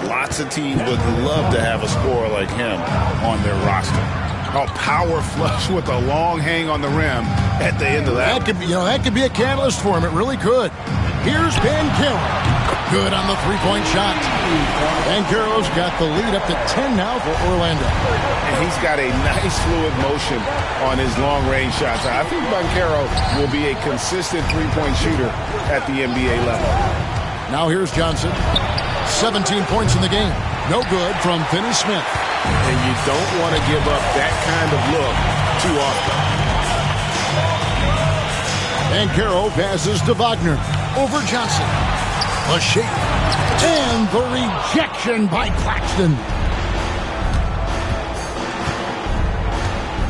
[SPEAKER 2] Lots of teams would love to have a scorer like him on their roster.
[SPEAKER 6] A power flush with a long hang on the rim at the end of that.
[SPEAKER 1] That could be a catalyst for him. It really could. Here's Banchero. Good on the three-point shot. Banchero's got the lead up to 10 now for Orlando.
[SPEAKER 6] And he's got a nice fluid motion on his long-range shots. I think Banchero will be a consistent three-point shooter at the NBA level.
[SPEAKER 1] Now here's Johnson. 17 points in the game. No good from Finney Smith.
[SPEAKER 6] And you don't want to give up that kind of look too often.
[SPEAKER 1] Banchero passes to Wagner. Over Johnson. A shake. And the rejection by Claxton.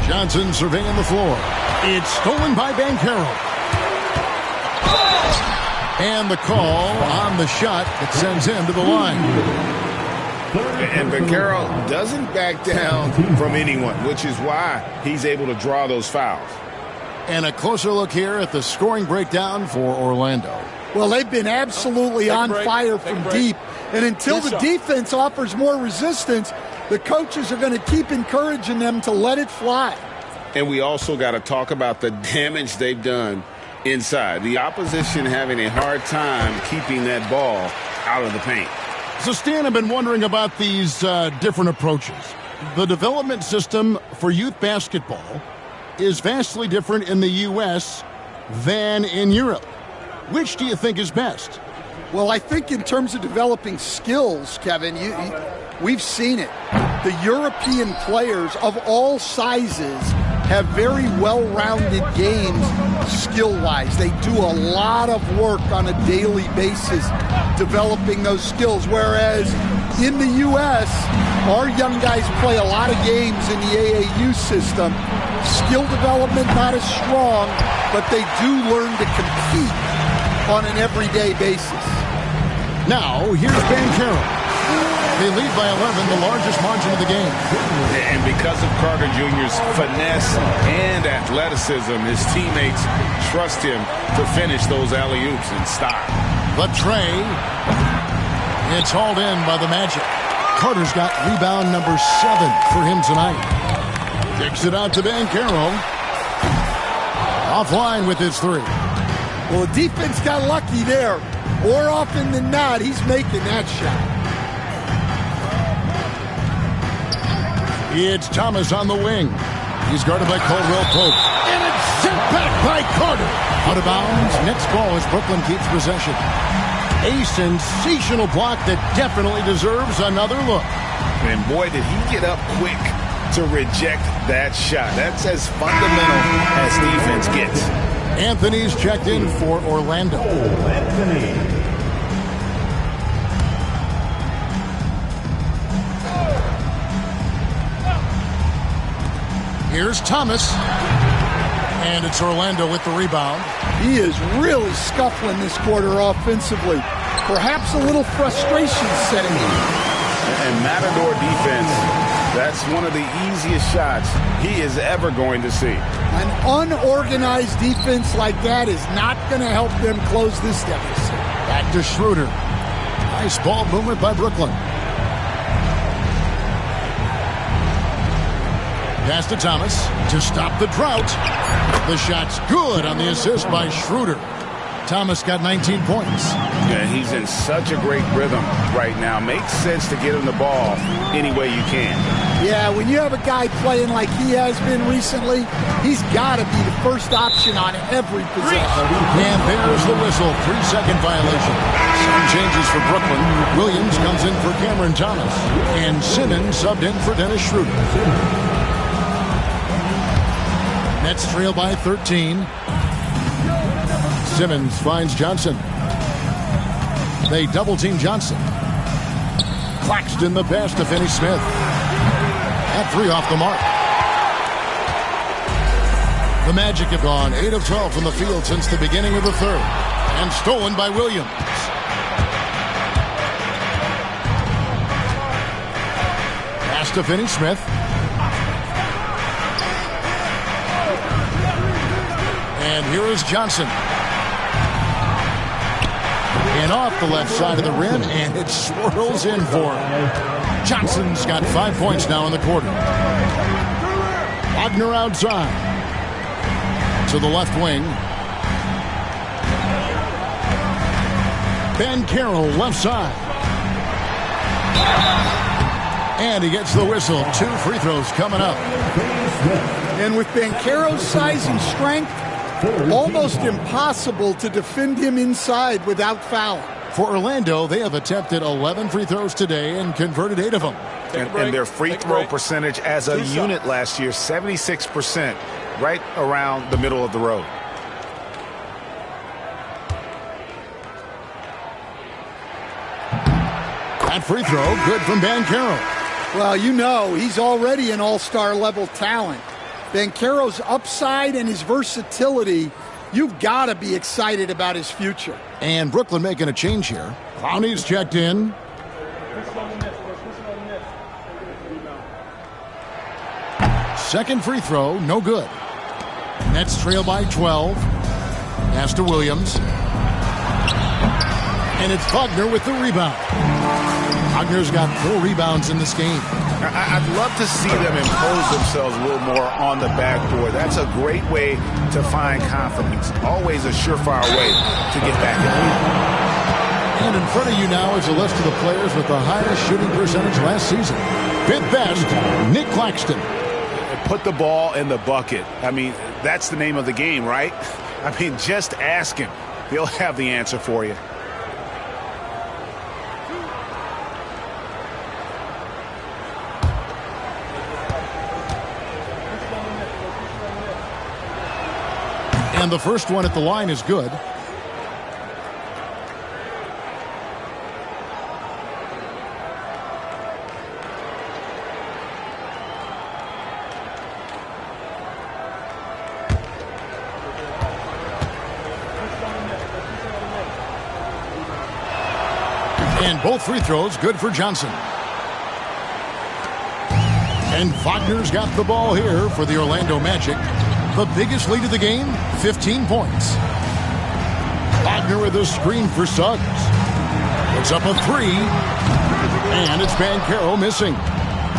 [SPEAKER 1] Johnson surveying the floor. It's stolen by Banchero. And the call on the shot that sends him to the line.
[SPEAKER 6] And Banchero doesn't back down from anyone, which is why he's able to draw those fouls.
[SPEAKER 1] And a closer look here at the scoring breakdown for Orlando.
[SPEAKER 3] Well, they've been absolutely on fire from deep. And until the defense offers more resistance, the coaches are going to keep encouraging them to let it fly.
[SPEAKER 6] And we also got to talk about the damage they've done inside. The opposition having a hard time keeping that ball out of the paint.
[SPEAKER 1] So, Stan, I've been wondering about these different approaches. The development system for youth basketball is vastly different in the U.S. than in Europe. Which do you think is best?
[SPEAKER 3] Well, I think in terms of developing skills, Kevin, we've seen it. The European players of all sizes have very well-rounded games skill-wise. They do a lot of work on a daily basis developing those skills, whereas in the U.S., our young guys play a lot of games in the AAU system. Skill development not as strong, but they do learn to compete on an everyday basis.
[SPEAKER 1] Now, here's Banchero. They lead by 11, the largest margin of the game.
[SPEAKER 6] And because of Carter Jr.'s finesse and athleticism, his teammates trust him to finish those alley-oops in style.
[SPEAKER 1] The tray. It's hauled in by the Magic. Carter's got rebound number 7 for him tonight. Kicks it out to Banchero. Offline with his 3.
[SPEAKER 3] Well, the defense got lucky there. More often than not, he's making that shot.
[SPEAKER 1] It's Thomas on the wing. He's guarded by Caldwell Pope. And it's sent back by Carter. Out of bounds. Next ball as Brooklyn keeps possession. A sensational block that definitely deserves another look.
[SPEAKER 6] And boy, did he get up quick to reject that shot. That's as fundamental as defense gets.
[SPEAKER 1] Anthony's checked in for Orlando.
[SPEAKER 5] Anthony.
[SPEAKER 1] Here's Thomas. And it's Orlando with the rebound.
[SPEAKER 3] He is really scuffling this quarter offensively. Perhaps a little frustration setting in.
[SPEAKER 6] And Matador defense, that's one of the easiest shots he is ever going to see.
[SPEAKER 3] An unorganized defense like that is not going to help them close this deficit.
[SPEAKER 1] Back to Schroeder. Nice ball movement by Brooklyn. Pass to Thomas to stop the drought. The shot's good on the assist by Schroeder. Thomas got 19 points.
[SPEAKER 6] Yeah, he's in such a great rhythm right now. Makes sense to get him the ball any way you can.
[SPEAKER 3] Yeah, when you have a guy playing like he has been recently, he's got to be the first option on every possession.
[SPEAKER 1] And there's the whistle. 3-second violation. Some changes for Brooklyn. Williams comes in for Cameron Thomas. And Simmons subbed in for Dennis Schroeder. Nets trail by 13. Simmons finds Johnson. They double-team Johnson. Claxton the pass to Finney Smith. At 3 off the mark. The Magic have gone 8 of 12 from the field since the beginning of the third. And stolen by Williams. Pass to Finney Smith. And here is Johnson. And off the left side of the rim, and it swirls in for him. Johnson's got 5 points now in the quarter. Wagner outside. To the left wing. Banchero left side. And he gets the whistle. 2 free throws coming up.
[SPEAKER 3] And with Banchero's size and strength, almost impossible to defend him inside without foul.
[SPEAKER 1] For Orlando, they have attempted 11 free throws today and converted 8 of them.
[SPEAKER 2] And their free throw percentage as a unit last year, 76%, right around the middle of the road.
[SPEAKER 1] That free throw, good from Banchero.
[SPEAKER 3] Well, you know, he's already an all-star level talent. Banchero's upside and his versatility, you've got to be excited about his future.
[SPEAKER 1] And Brooklyn making a change here. Clowney's checked in. Second free throw, no good. Nets trail by 12. Pass to Williams. And it's Wagner with the rebound. Wagner's got 4 rebounds in this game.
[SPEAKER 2] I'd love to see them impose themselves a little more on the backboard. That's a great way to find confidence. Always a surefire way to get back in the lead.
[SPEAKER 1] And in front of you now is a list of the players with the highest shooting percentage last season. 5th best, Nick Claxton.
[SPEAKER 2] Put the ball in the bucket. I mean, that's the name of the game, right? I mean, just ask him. He'll have the answer for you.
[SPEAKER 1] And the first one at the line is good. And both free throws good for Johnson. And Wagner's got the ball here for the Orlando Magic. The biggest lead of the game, 15 points. Wagner with a screen for Suggs. Puts up a 3. And it's Banchero missing.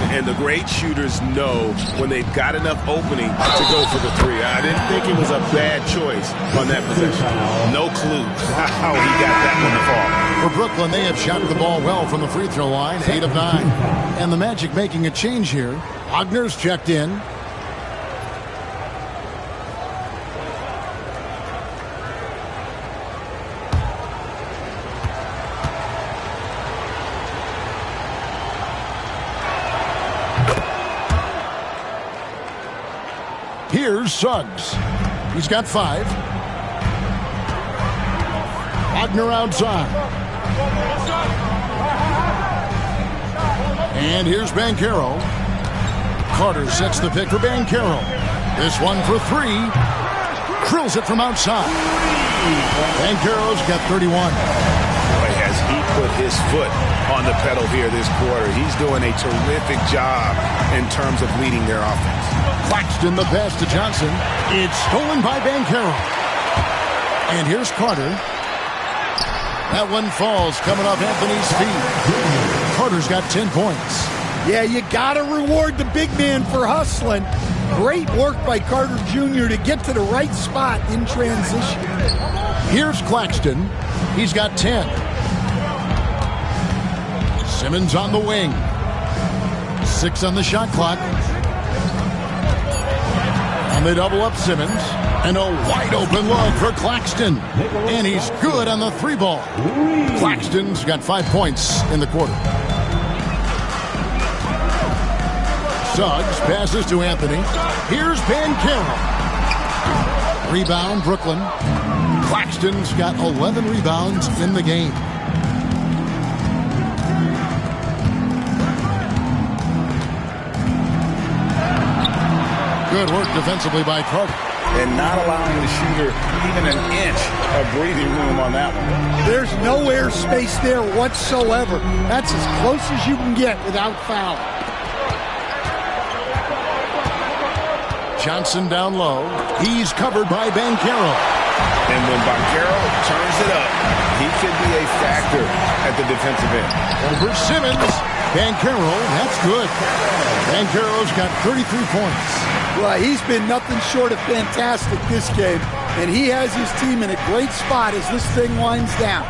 [SPEAKER 6] And the great shooters know when they've got enough opening to go for the 3. I didn't think it was a bad choice on that possession. No clue how he got that one to fall.
[SPEAKER 1] For Brooklyn, they have shot the ball well from the free throw line, 8 of 9. And the Magic making a change here. Wagner's checked in. Here's Suggs. He's got 5. Wagner outside. And here's Banchero. Carter sets the pick for Banchero. This one for 3. Drills it from outside. Banchero's got 31.
[SPEAKER 2] Boy, has he put his foot on the pedal here this quarter. He's doing a terrific job in terms of leading their offense.
[SPEAKER 1] Claxton the pass to Johnson. It's stolen by Banchero. And here's Carter. That one falls coming off Anthony's feet. Carter's got 10 points.
[SPEAKER 3] Yeah, you got to reward the big man for hustling. Great work by Carter Jr. to get to the right spot in transition.
[SPEAKER 1] Here's Claxton. He's got 10. Simmons on the wing. 6 on the shot clock. And they double up Simmons. And a wide open look for Claxton. And he's good on the 3 ball. Claxton's got 5 points in the quarter. Suggs passes to Anthony. Here's Banchero. Rebound, Brooklyn. Claxton's got 11 rebounds in the game. Good work defensively by Carter.
[SPEAKER 2] And not allowing the shooter even an inch of breathing room on that one.
[SPEAKER 3] There's no air space there whatsoever. That's as close as you can get without foul.
[SPEAKER 1] Johnson down low. He's covered by Banchero.
[SPEAKER 2] And when Banchero turns it up, he could be a factor at the defensive end.
[SPEAKER 1] Over Simmons. Banchero, that's good. Banchero's got 33 points.
[SPEAKER 3] Well, he's been nothing short of fantastic this game. And he has his team in a great spot as this thing winds down.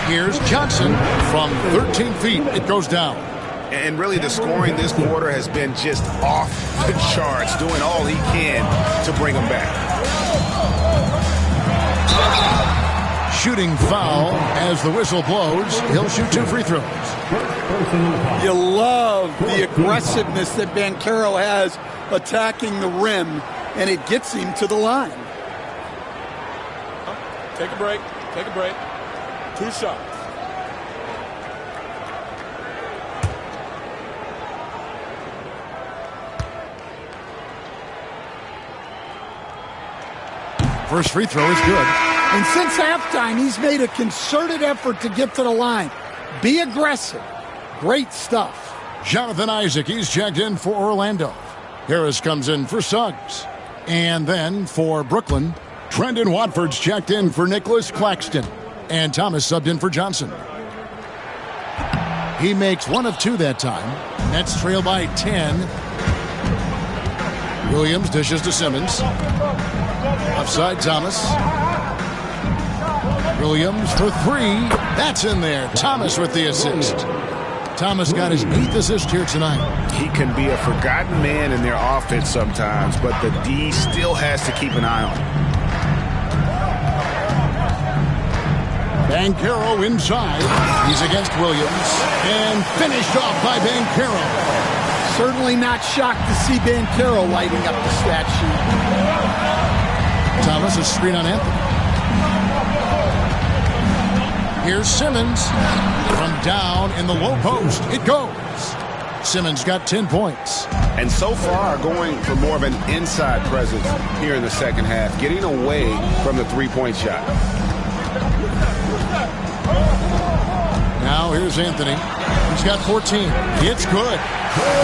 [SPEAKER 1] Here's Johnson from 13 feet. It goes down.
[SPEAKER 6] And really the scoring this quarter has been just off the charts, doing all he can to bring them back.
[SPEAKER 1] Shooting foul as the whistle blows. He'll shoot 2 free throws.
[SPEAKER 3] You love the aggressiveness that Banchero has attacking the rim, and it gets him to the line.
[SPEAKER 8] Take a break. Take a break. 2 shots.
[SPEAKER 1] First free throw is good.
[SPEAKER 3] And since halftime, he's made a concerted effort to get to the line. Be aggressive. Great stuff.
[SPEAKER 1] Jonathan Isaac, he's checked in for Orlando. Harris comes in for Suggs. And then for Brooklyn, Trendon Watford's checked in for Nicholas Claxton. And Thomas subbed in for Johnson. He makes 1 of 2 that time. Nets trail by 10. Williams dishes to Simmons. Offside Thomas. Williams for 3. That's in there. Thomas with the assist. Thomas got his 8th assist here tonight.
[SPEAKER 6] He can be a forgotten man in their offense sometimes, but the D still has to keep an eye on him.
[SPEAKER 1] Banchero inside. He's against Williams. And finished off by Banchero.
[SPEAKER 3] Certainly not shocked to see Banchero lighting up the stat sheet.
[SPEAKER 1] Thomas, a screen on Anthony. Here's Simmons from down in the low post. It goes. Simmons got 10 points.
[SPEAKER 6] And so far going for more of an inside presence here in the second half, getting away from the three-point shot.
[SPEAKER 1] Now here's Anthony. He's got 14. It's good.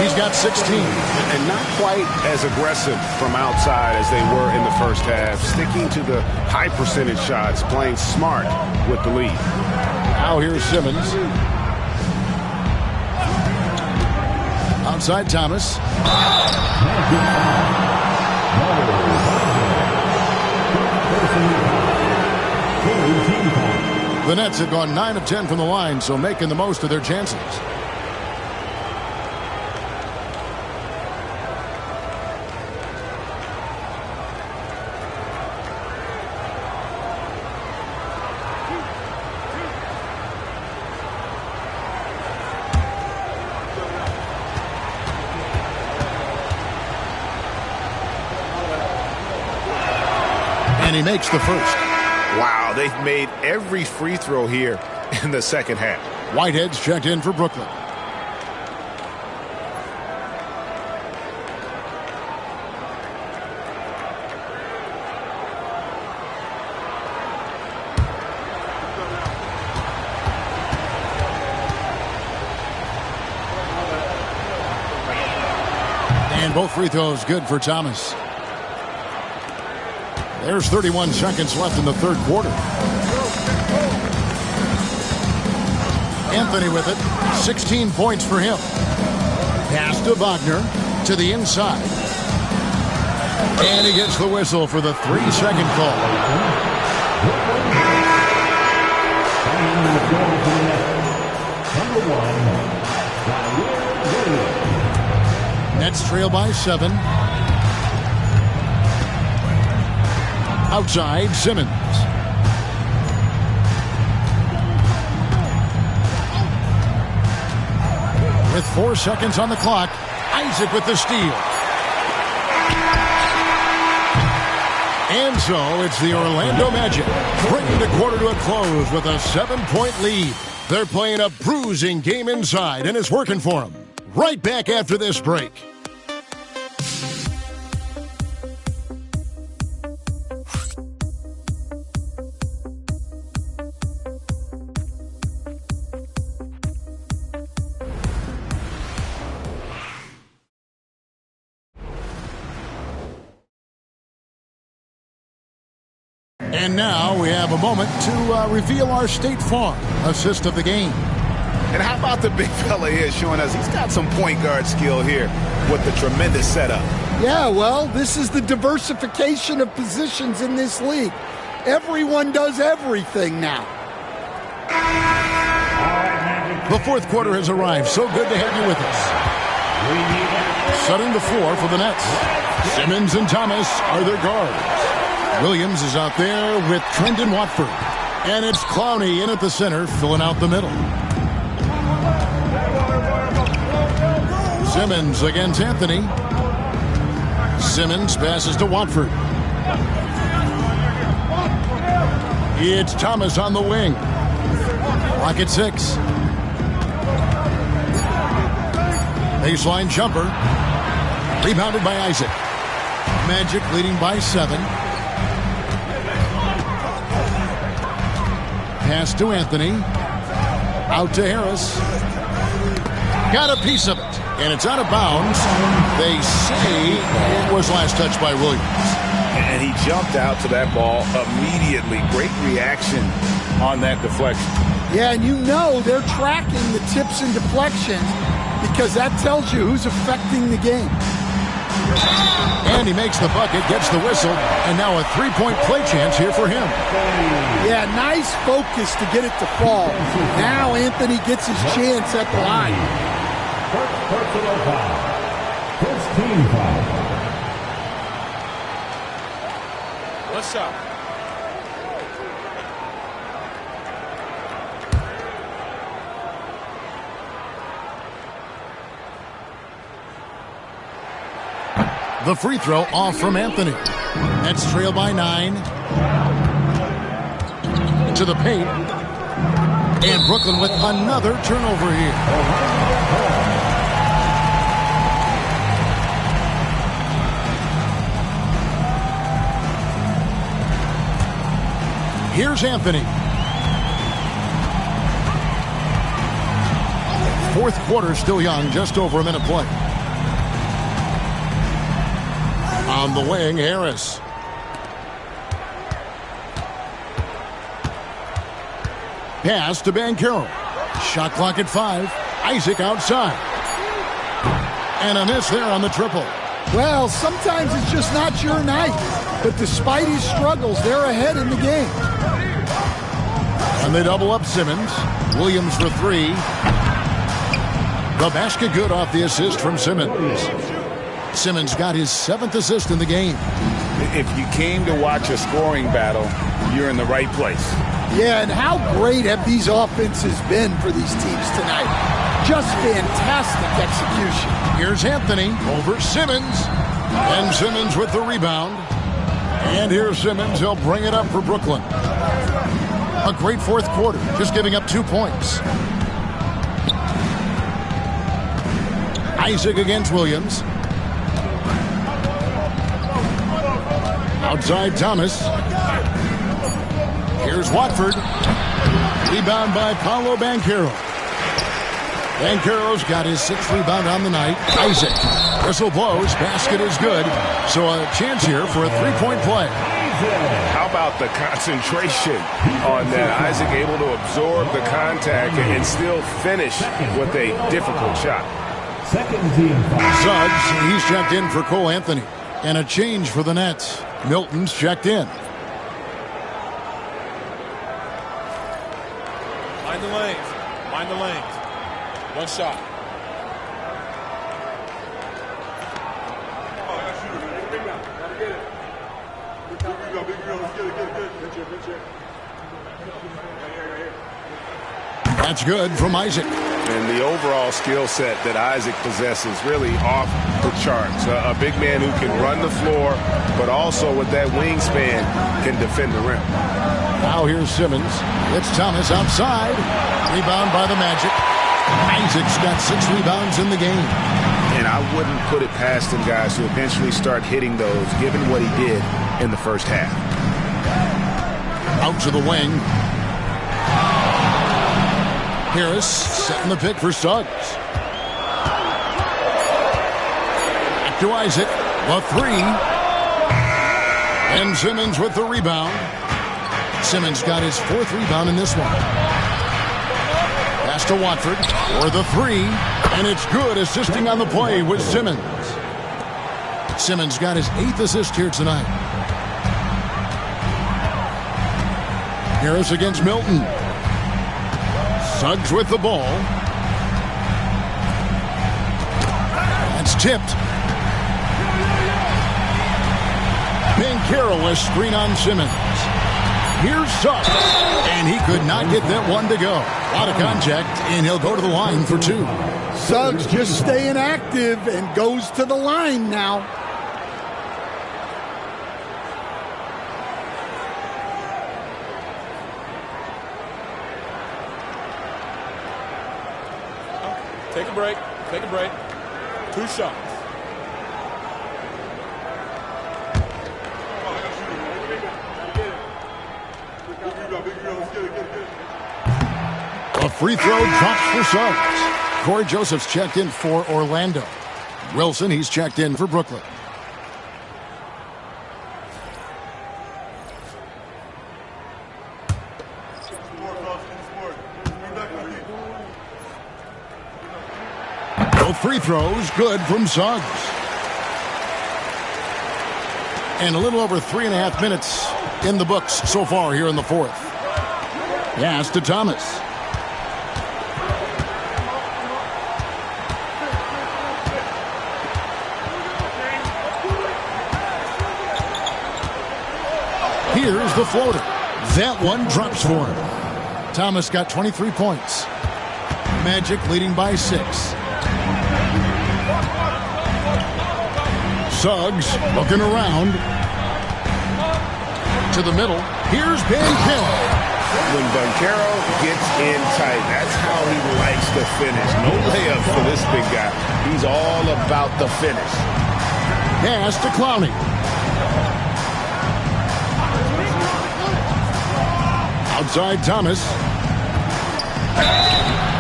[SPEAKER 1] He's got 16.
[SPEAKER 6] And not quite as aggressive from outside as they were in the first half. Sticking to the high percentage shots, playing smart with the lead.
[SPEAKER 1] Now here's Simmons. Outside Thomas. The Nets have gone 9 of 10 from the line, so making the most of their chances. And he makes the first.
[SPEAKER 6] Wow, they've made every free throw here in the second half.
[SPEAKER 1] Whitehead's checked in for Brooklyn. And both free throws good for Thomas. There's 31 seconds left in the third quarter. Anthony with it. 16 points for him. Pass to Wagner to the inside. And he gets the whistle for the 3-second call. Nets trail by 7. Outside, Simmons. With 4 seconds on the clock, Isaac with the steal. And so it's the Orlando Magic bringing the quarter to a close with a 7-point lead. They're playing a bruising game inside, and it's working for them. Right back after this break. And now we have a moment to reveal our State Farm assist of the game.
[SPEAKER 6] And how about the big fella here showing us he's got some point guard skill here with the tremendous setup.
[SPEAKER 3] Yeah, well, this is the diversification of positions in this league. Everyone does everything now.
[SPEAKER 1] The fourth quarter has arrived. So good to have you with us. Setting the floor for the Nets. Simmons and Thomas are their guards. Williams is out there with Trendon Watford. And it's Clowney in at the center, filling out the middle. Simmons against Anthony. Simmons passes to Watford. It's Thomas on the wing. Clock at 6. Baseline jumper. Rebounded by Isaac. Magic leading by 7. Pass to Anthony. Out to Harris. Got a piece of it. And it's out of bounds. They say it was last touched by Williams.
[SPEAKER 2] And he jumped out to that ball immediately. Great reaction on that deflection.
[SPEAKER 3] Yeah, and you know they're tracking the tips and deflections because that tells you who's affecting the game.
[SPEAKER 1] And he makes the bucket, gets the whistle, and now a three-point play chance here for him.
[SPEAKER 3] Yeah, nice focus to get it to fall. Now Anthony gets his chance at the line.
[SPEAKER 5] Personal foul. First team foul.
[SPEAKER 8] What's up?
[SPEAKER 1] The free throw off from Anthony. Nets trail by 9. To the paint. And Brooklyn with another turnover here. Here's Anthony. Fourth quarter still young, just over a minute play. On the wing, Harris. Pass to Banchero. Shot clock at 5. Isaac outside. And a miss there on the triple.
[SPEAKER 3] Well, sometimes it's just not your night. But despite his struggles, they're ahead in the game.
[SPEAKER 1] And they double up Simmons. Williams for 3. The basket good off the assist from Simmons. Simmons got his 7th assist in the game.
[SPEAKER 2] If you came to watch a scoring battle, you're in the right place.
[SPEAKER 3] Yeah, and how great have these offenses been for these teams tonight? Just fantastic execution.
[SPEAKER 1] Here's Anthony over Simmons. And Simmons with the rebound. And here's Simmons. He'll bring it up for Brooklyn. A great fourth quarter, just giving up 2 points. Isaac against Williams. Outside Thomas. Here's Watford. Rebound by Paolo Banchero. Banchero's got his 6th rebound on the night. Isaac. Whistle blows. Basket is good. So a chance here for a 3-point play.
[SPEAKER 6] How about the concentration on that? Isaac able to absorb the contact and still finish with a difficult shot.
[SPEAKER 5] Second team foul.
[SPEAKER 1] Suggs, he's checked in for Cole Anthony. And a change for the Nets. Milton's checked in.
[SPEAKER 8] Mind the lanes. Mind the lanes. One shot.
[SPEAKER 1] That's good from Isaac.
[SPEAKER 6] And the overall skill set that Isaac possesses really off the charts. A big man who can run the floor, but also with that wingspan can defend the rim.
[SPEAKER 1] Now here's Simmons. It's Thomas outside. Rebound by the Magic. Isaac's got 6 rebounds in the game.
[SPEAKER 6] And I wouldn't put it past him, guys, to eventually start hitting those, given what he did in the first half.
[SPEAKER 1] Out to the wing. Harris setting the pick for Suggs. Back to Isaac. The 3. And Simmons with the rebound. Simmons got his 4th rebound in this one. Pass to Watford for the 3. And it's good, assisting on the play with Simmons. Simmons got his 8th assist here tonight. Harris against Milton. Suggs with the ball. That's tipped. Banchero a screen on Simmons. Here's Suggs. And he could not get that one to go. A lot of contact, and he'll go to the line for 2.
[SPEAKER 3] Suggs just staying active and goes to the line now.
[SPEAKER 8] Take a break. Take a break. 2 shots.
[SPEAKER 1] A free throw drops for Suggs. Corey Joseph's checked in for Orlando. Wilson, he's checked in for Brooklyn. Both free throws good from Suggs. And a little over 3.5 minutes in the books so far here in the 4th. Pass to Thomas. Here's the floater. That one drops for him. Thomas got 23 points. Magic leading by 6. Suggs looking around. To the middle. Here's Banchero.
[SPEAKER 6] When Banchero gets in tight, that's how he likes to finish. No layups for this big guy. He's all about the finish.
[SPEAKER 1] Pass to Clowney. Outside Thomas.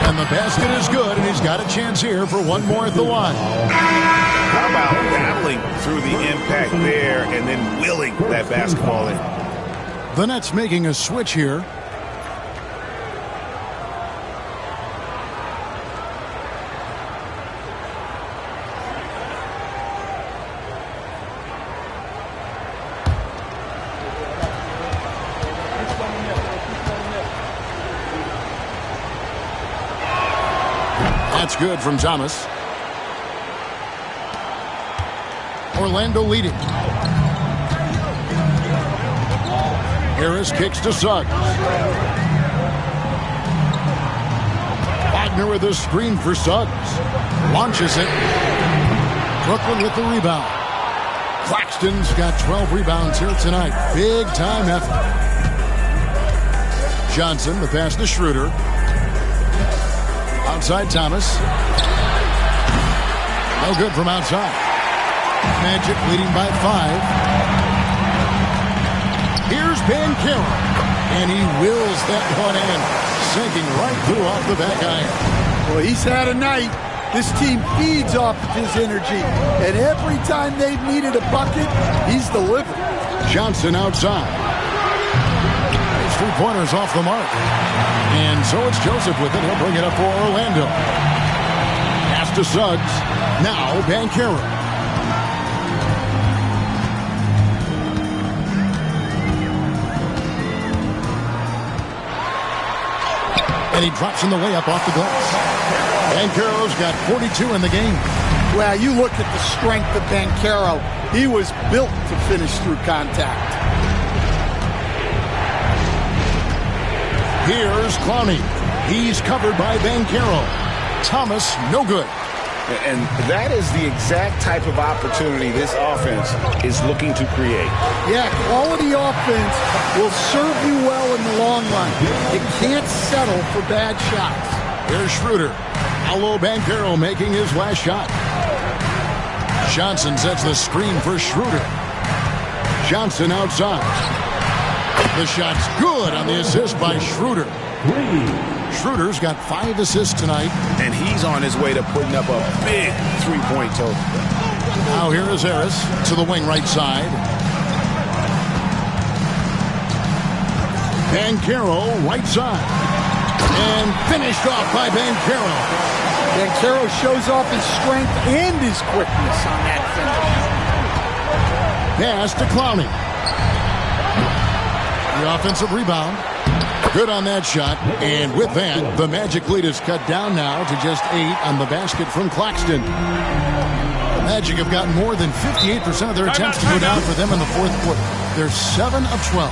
[SPEAKER 1] And the basket is good, and he's got a chance here for one more at the line.
[SPEAKER 6] How about battling through the impact there and then willing that basketball in?
[SPEAKER 1] The Nets making a switch here. That's good from Thomas. Orlando leading. Harris kicks to Suggs. Wagner with a screen for Suggs. Launches it. Brooklyn with the rebound. Claxton's got 12 rebounds here tonight. Big time effort. Johnson, the pass to Schroeder. Outside Thomas. No good from outside. Magic leading by 5. Here's Banchero. And he wills that one in. Sinking right through off the back iron.
[SPEAKER 3] Well, he's had a night. This team feeds off of his energy. And every time they've needed a bucket, he's delivered.
[SPEAKER 1] Johnson outside. His 3-pointers off the mark. And so it's Joseph with it. He'll bring it up for Orlando. Pass to Suggs. Now Banchero. And he drops in the layup off the glass. Banchero's got 42 in the game.
[SPEAKER 3] Well, you look at the strength of Banchero. He was built to finish through contact.
[SPEAKER 1] Here's Clowney. He's covered by Banchero. Thomas, no good.
[SPEAKER 6] And that is the exact type of opportunity this offense is looking to create.
[SPEAKER 3] Yeah, quality offense will serve you well in the long run. It can't settle for bad shots.
[SPEAKER 1] Here's Schroeder. Paolo Banchero making his last shot. Johnson sets the screen for Schroeder. Johnson outside. The shot's good on the assist by Schroeder. Schroeder's got 5 assists tonight.
[SPEAKER 6] And he's on his way to putting up a big 3-point total.
[SPEAKER 1] Now here is Harris to the wing right side. Banchero right side. And finished off by Banchero.
[SPEAKER 3] Banchero shows off his strength and his quickness on that finish.
[SPEAKER 1] Pass to Clowney. The offensive rebound. Good on that shot. And with that, the Magic lead is cut down now to just 8 on the basket from Claxton. The Magic have gotten more than 58% of their attempts to go down for them in the fourth quarter. They're 7 of 12.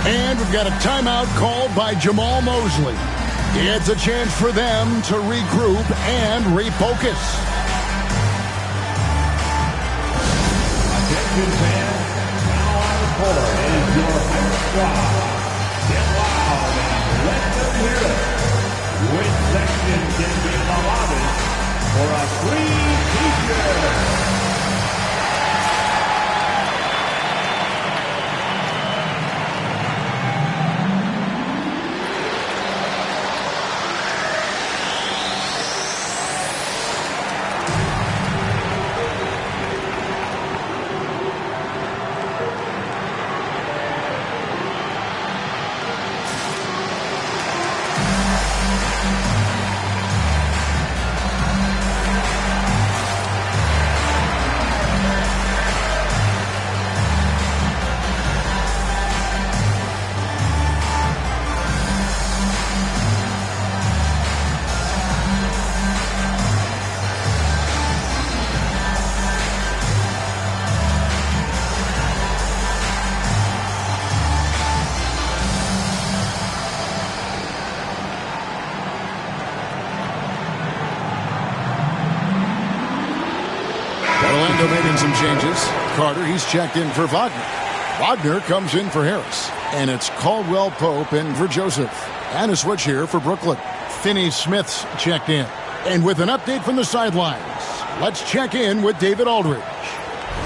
[SPEAKER 1] And we've got a timeout called by Jamal Mosley. It's a chance for them to regroup and refocus.
[SPEAKER 5] Attention fans, now on the court is your first squad. Get loud and let them hear it. Which section can be the loudest for a free t-shirt?
[SPEAKER 1] Making some changes. Carter, he's checked in for Wagner. Wagner comes in for Harris. And it's Caldwell Pope in for Joseph. And a switch here for Brooklyn. Finney-Smith's checked in. And with an update from the sidelines, let's check in with David Aldridge.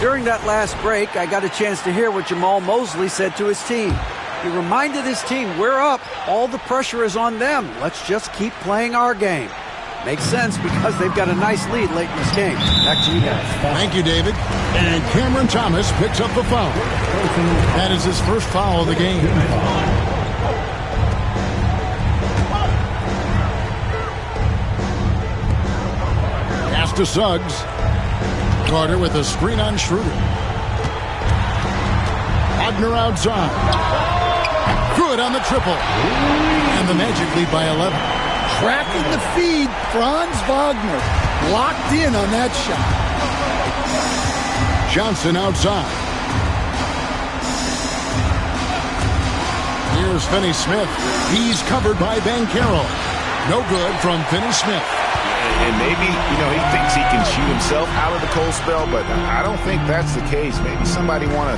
[SPEAKER 7] During that last break, I got a chance to hear what Jamal Mosley said to his team. He reminded his team, we're up. All the pressure is on them. Let's just keep playing our game. Makes sense because they've got a nice lead late in this game. Back to you guys.
[SPEAKER 1] Thank you, David. And Cameron Thomas picks up the foul. That is his first foul of the game. Pass to Suggs. Carter with a screen on Schroeder. Wagner outside. Good on the triple. And the Magic lead by 11.
[SPEAKER 3] Tracking the feed, Franz Wagner locked in on that shot.
[SPEAKER 1] Johnson outside. Here's Finney-Smith. He's covered by Banchero. No good from Finney-Smith.
[SPEAKER 6] And maybe, he thinks he can shoot himself out of the cold spell, but I don't think that's the case. Maybe somebody want to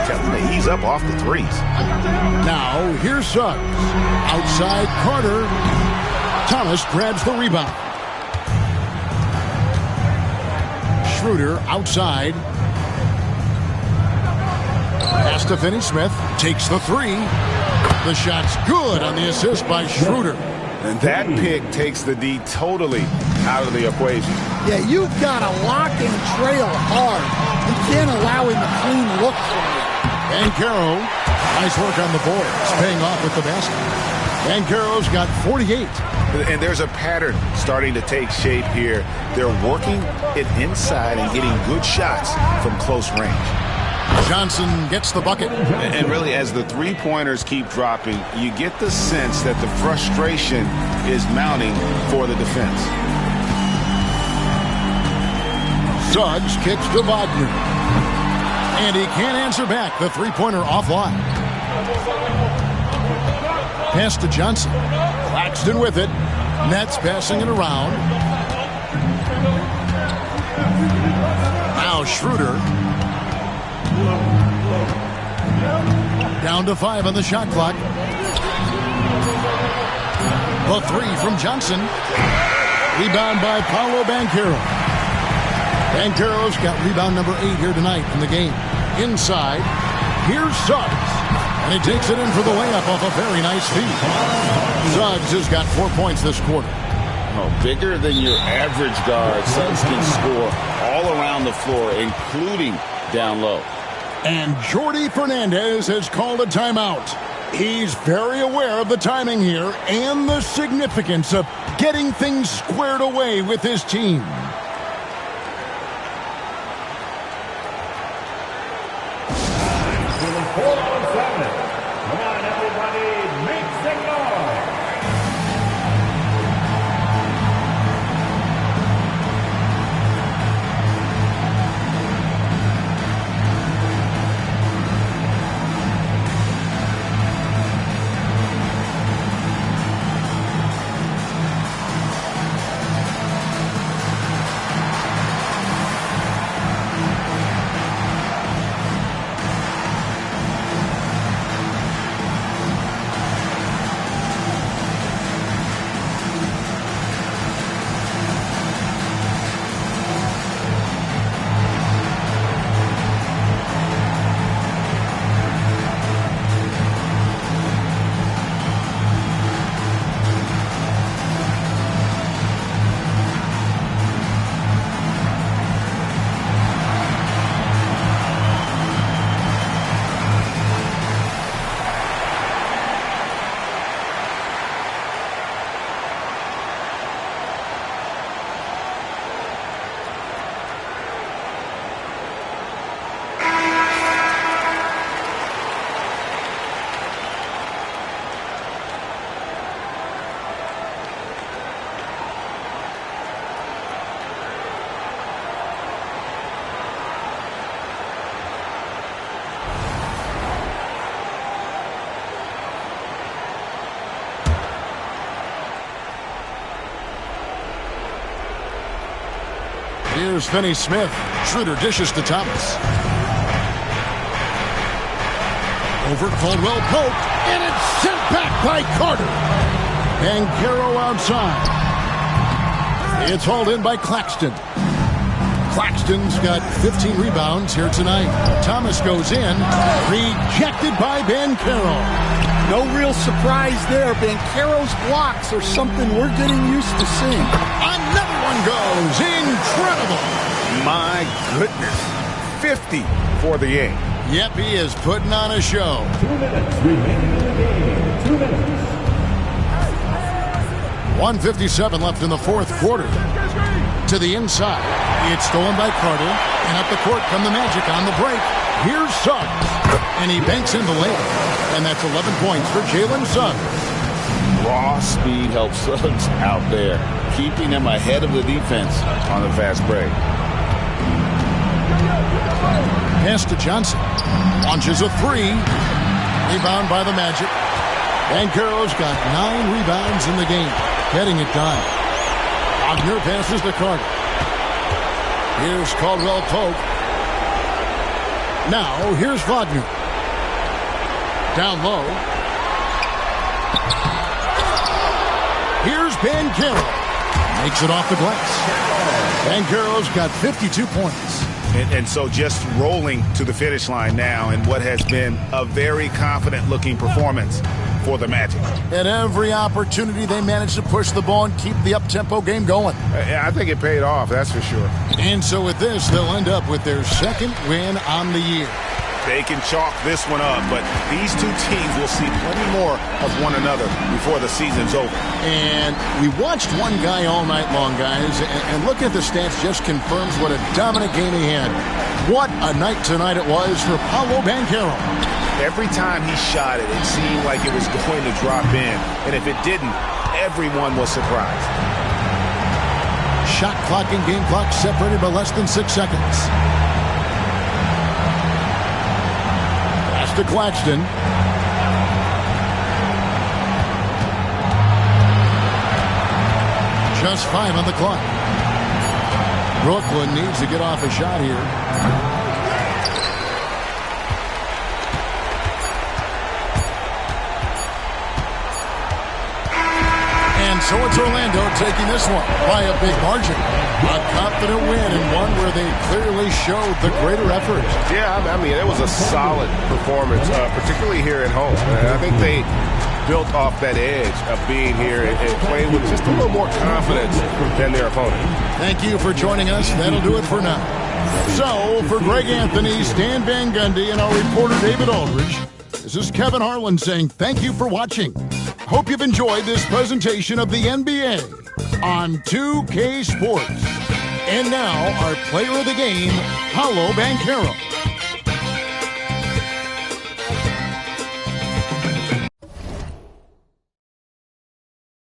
[SPEAKER 6] tell him to ease up off the threes.
[SPEAKER 1] Now, here's Suggs. Outside Carter. Thomas grabs the rebound. Schroeder outside. Pass to Finney-Smith. Takes the three. The shot's good on the assist by Schroeder.
[SPEAKER 6] And that pick takes the D totally out of the equation.
[SPEAKER 3] Yeah, you've got to lock and trail hard. You can't allow him a clean look from you.
[SPEAKER 1] Banchero, nice work on the boards, paying off with the basket. Banchero's got 48.
[SPEAKER 6] And there's a pattern starting to take shape here. They're working it inside and getting good shots from close range.
[SPEAKER 1] Johnson gets the bucket.
[SPEAKER 6] And really, as the three-pointers keep dropping, you get the sense that the frustration is mounting for the defense.
[SPEAKER 1] Suggs kicks to Wagner. And he can't answer back. The three-pointer offline. Pass to Johnson. Claxton with it. Nets passing it around. Now Schroeder. Down to 5 on the shot clock. The three from Johnson. Rebound by Paolo Banchero. Banchero's got rebound number 8 here tonight in the game. Inside. Here's Suggs. And he takes it in for the layup off a very nice feed. Suggs has got 4 points this quarter.
[SPEAKER 6] Oh, bigger than your average guard. Suggs can score all around the floor, including down low.
[SPEAKER 1] And Jordi Fernandez has called a timeout. He's very aware of the timing here and the significance of getting things squared away with his team.
[SPEAKER 5] 407. Come on, everybody, make some noise.
[SPEAKER 1] Here's Finney Smith. Schroeder dishes to Thomas. Over Caldwell Pope, and it's sent back by Carter. Banchero outside. It's hauled in by Claxton. Claxton's got 15 rebounds here tonight. Thomas goes in, rejected by Banchero.
[SPEAKER 3] No real surprise there. Banchero's blocks are something we're getting used to seeing.
[SPEAKER 1] Another one goes. Incredible.
[SPEAKER 6] My goodness. 50 for the game.
[SPEAKER 1] Yep, he is putting on a show.
[SPEAKER 5] 2 minutes remaining in the game. 2 minutes.
[SPEAKER 1] 1:57 left in the fourth quarter. To the inside. It's stolen by Carter. And up the court come the Magic on the break. Here's Suggs. And he banks in the layup. And that's 11 points for Jalen Suggs.
[SPEAKER 2] Raw speed helps Suggs out there, keeping him ahead of the defense on the fast break.
[SPEAKER 1] Pass to Johnson. Launches a three. Rebound by the Magic. Banchero's got 9 rebounds in the game. Getting it done. Wagner passes to Carter. Here's Caldwell Pope. Now, here's Wagner. Down low. Here's Banchero. Makes it off the glass. Banchero's got 52 points.
[SPEAKER 2] And so just rolling to the finish line now in what has been a very confident-looking performance for the Magic.
[SPEAKER 1] At every opportunity, they managed to push the ball and keep the up-tempo game going.
[SPEAKER 6] I think it paid off, that's for sure.
[SPEAKER 1] And so with this, they'll end up with their second win on the year.
[SPEAKER 2] They can chalk this one up, but these two teams will see plenty more of one another before the season's over.
[SPEAKER 1] And we watched one guy all night long, guys, and looking at the stats just confirms what a dominant game he had. What a night tonight it was for Paolo Banchero.
[SPEAKER 2] Every time he shot it, it seemed like it was going to drop in. And if it didn't, everyone was surprised.
[SPEAKER 1] Shot clock and game clock separated by less than 6 seconds. To Claxton. Just 5 on the clock. Brooklyn needs to get off a shot here. And so it's Orlando taking this one by a big margin. A confident win and one where they clearly showed the greater effort.
[SPEAKER 6] Yeah, I mean, it was a solid performance, particularly here at home. And I think they built off that edge of being here and playing with just a little more confidence than their opponent.
[SPEAKER 1] Thank you for joining us. That'll do it for now. So, for Greg Anthony, Stan Van Gundy, and our reporter David Aldridge, this is Kevin Harlan saying thank you for watching. Hope you've enjoyed this presentation of the NBA on 2K Sports. And now, our player of the game, Paolo Banchero.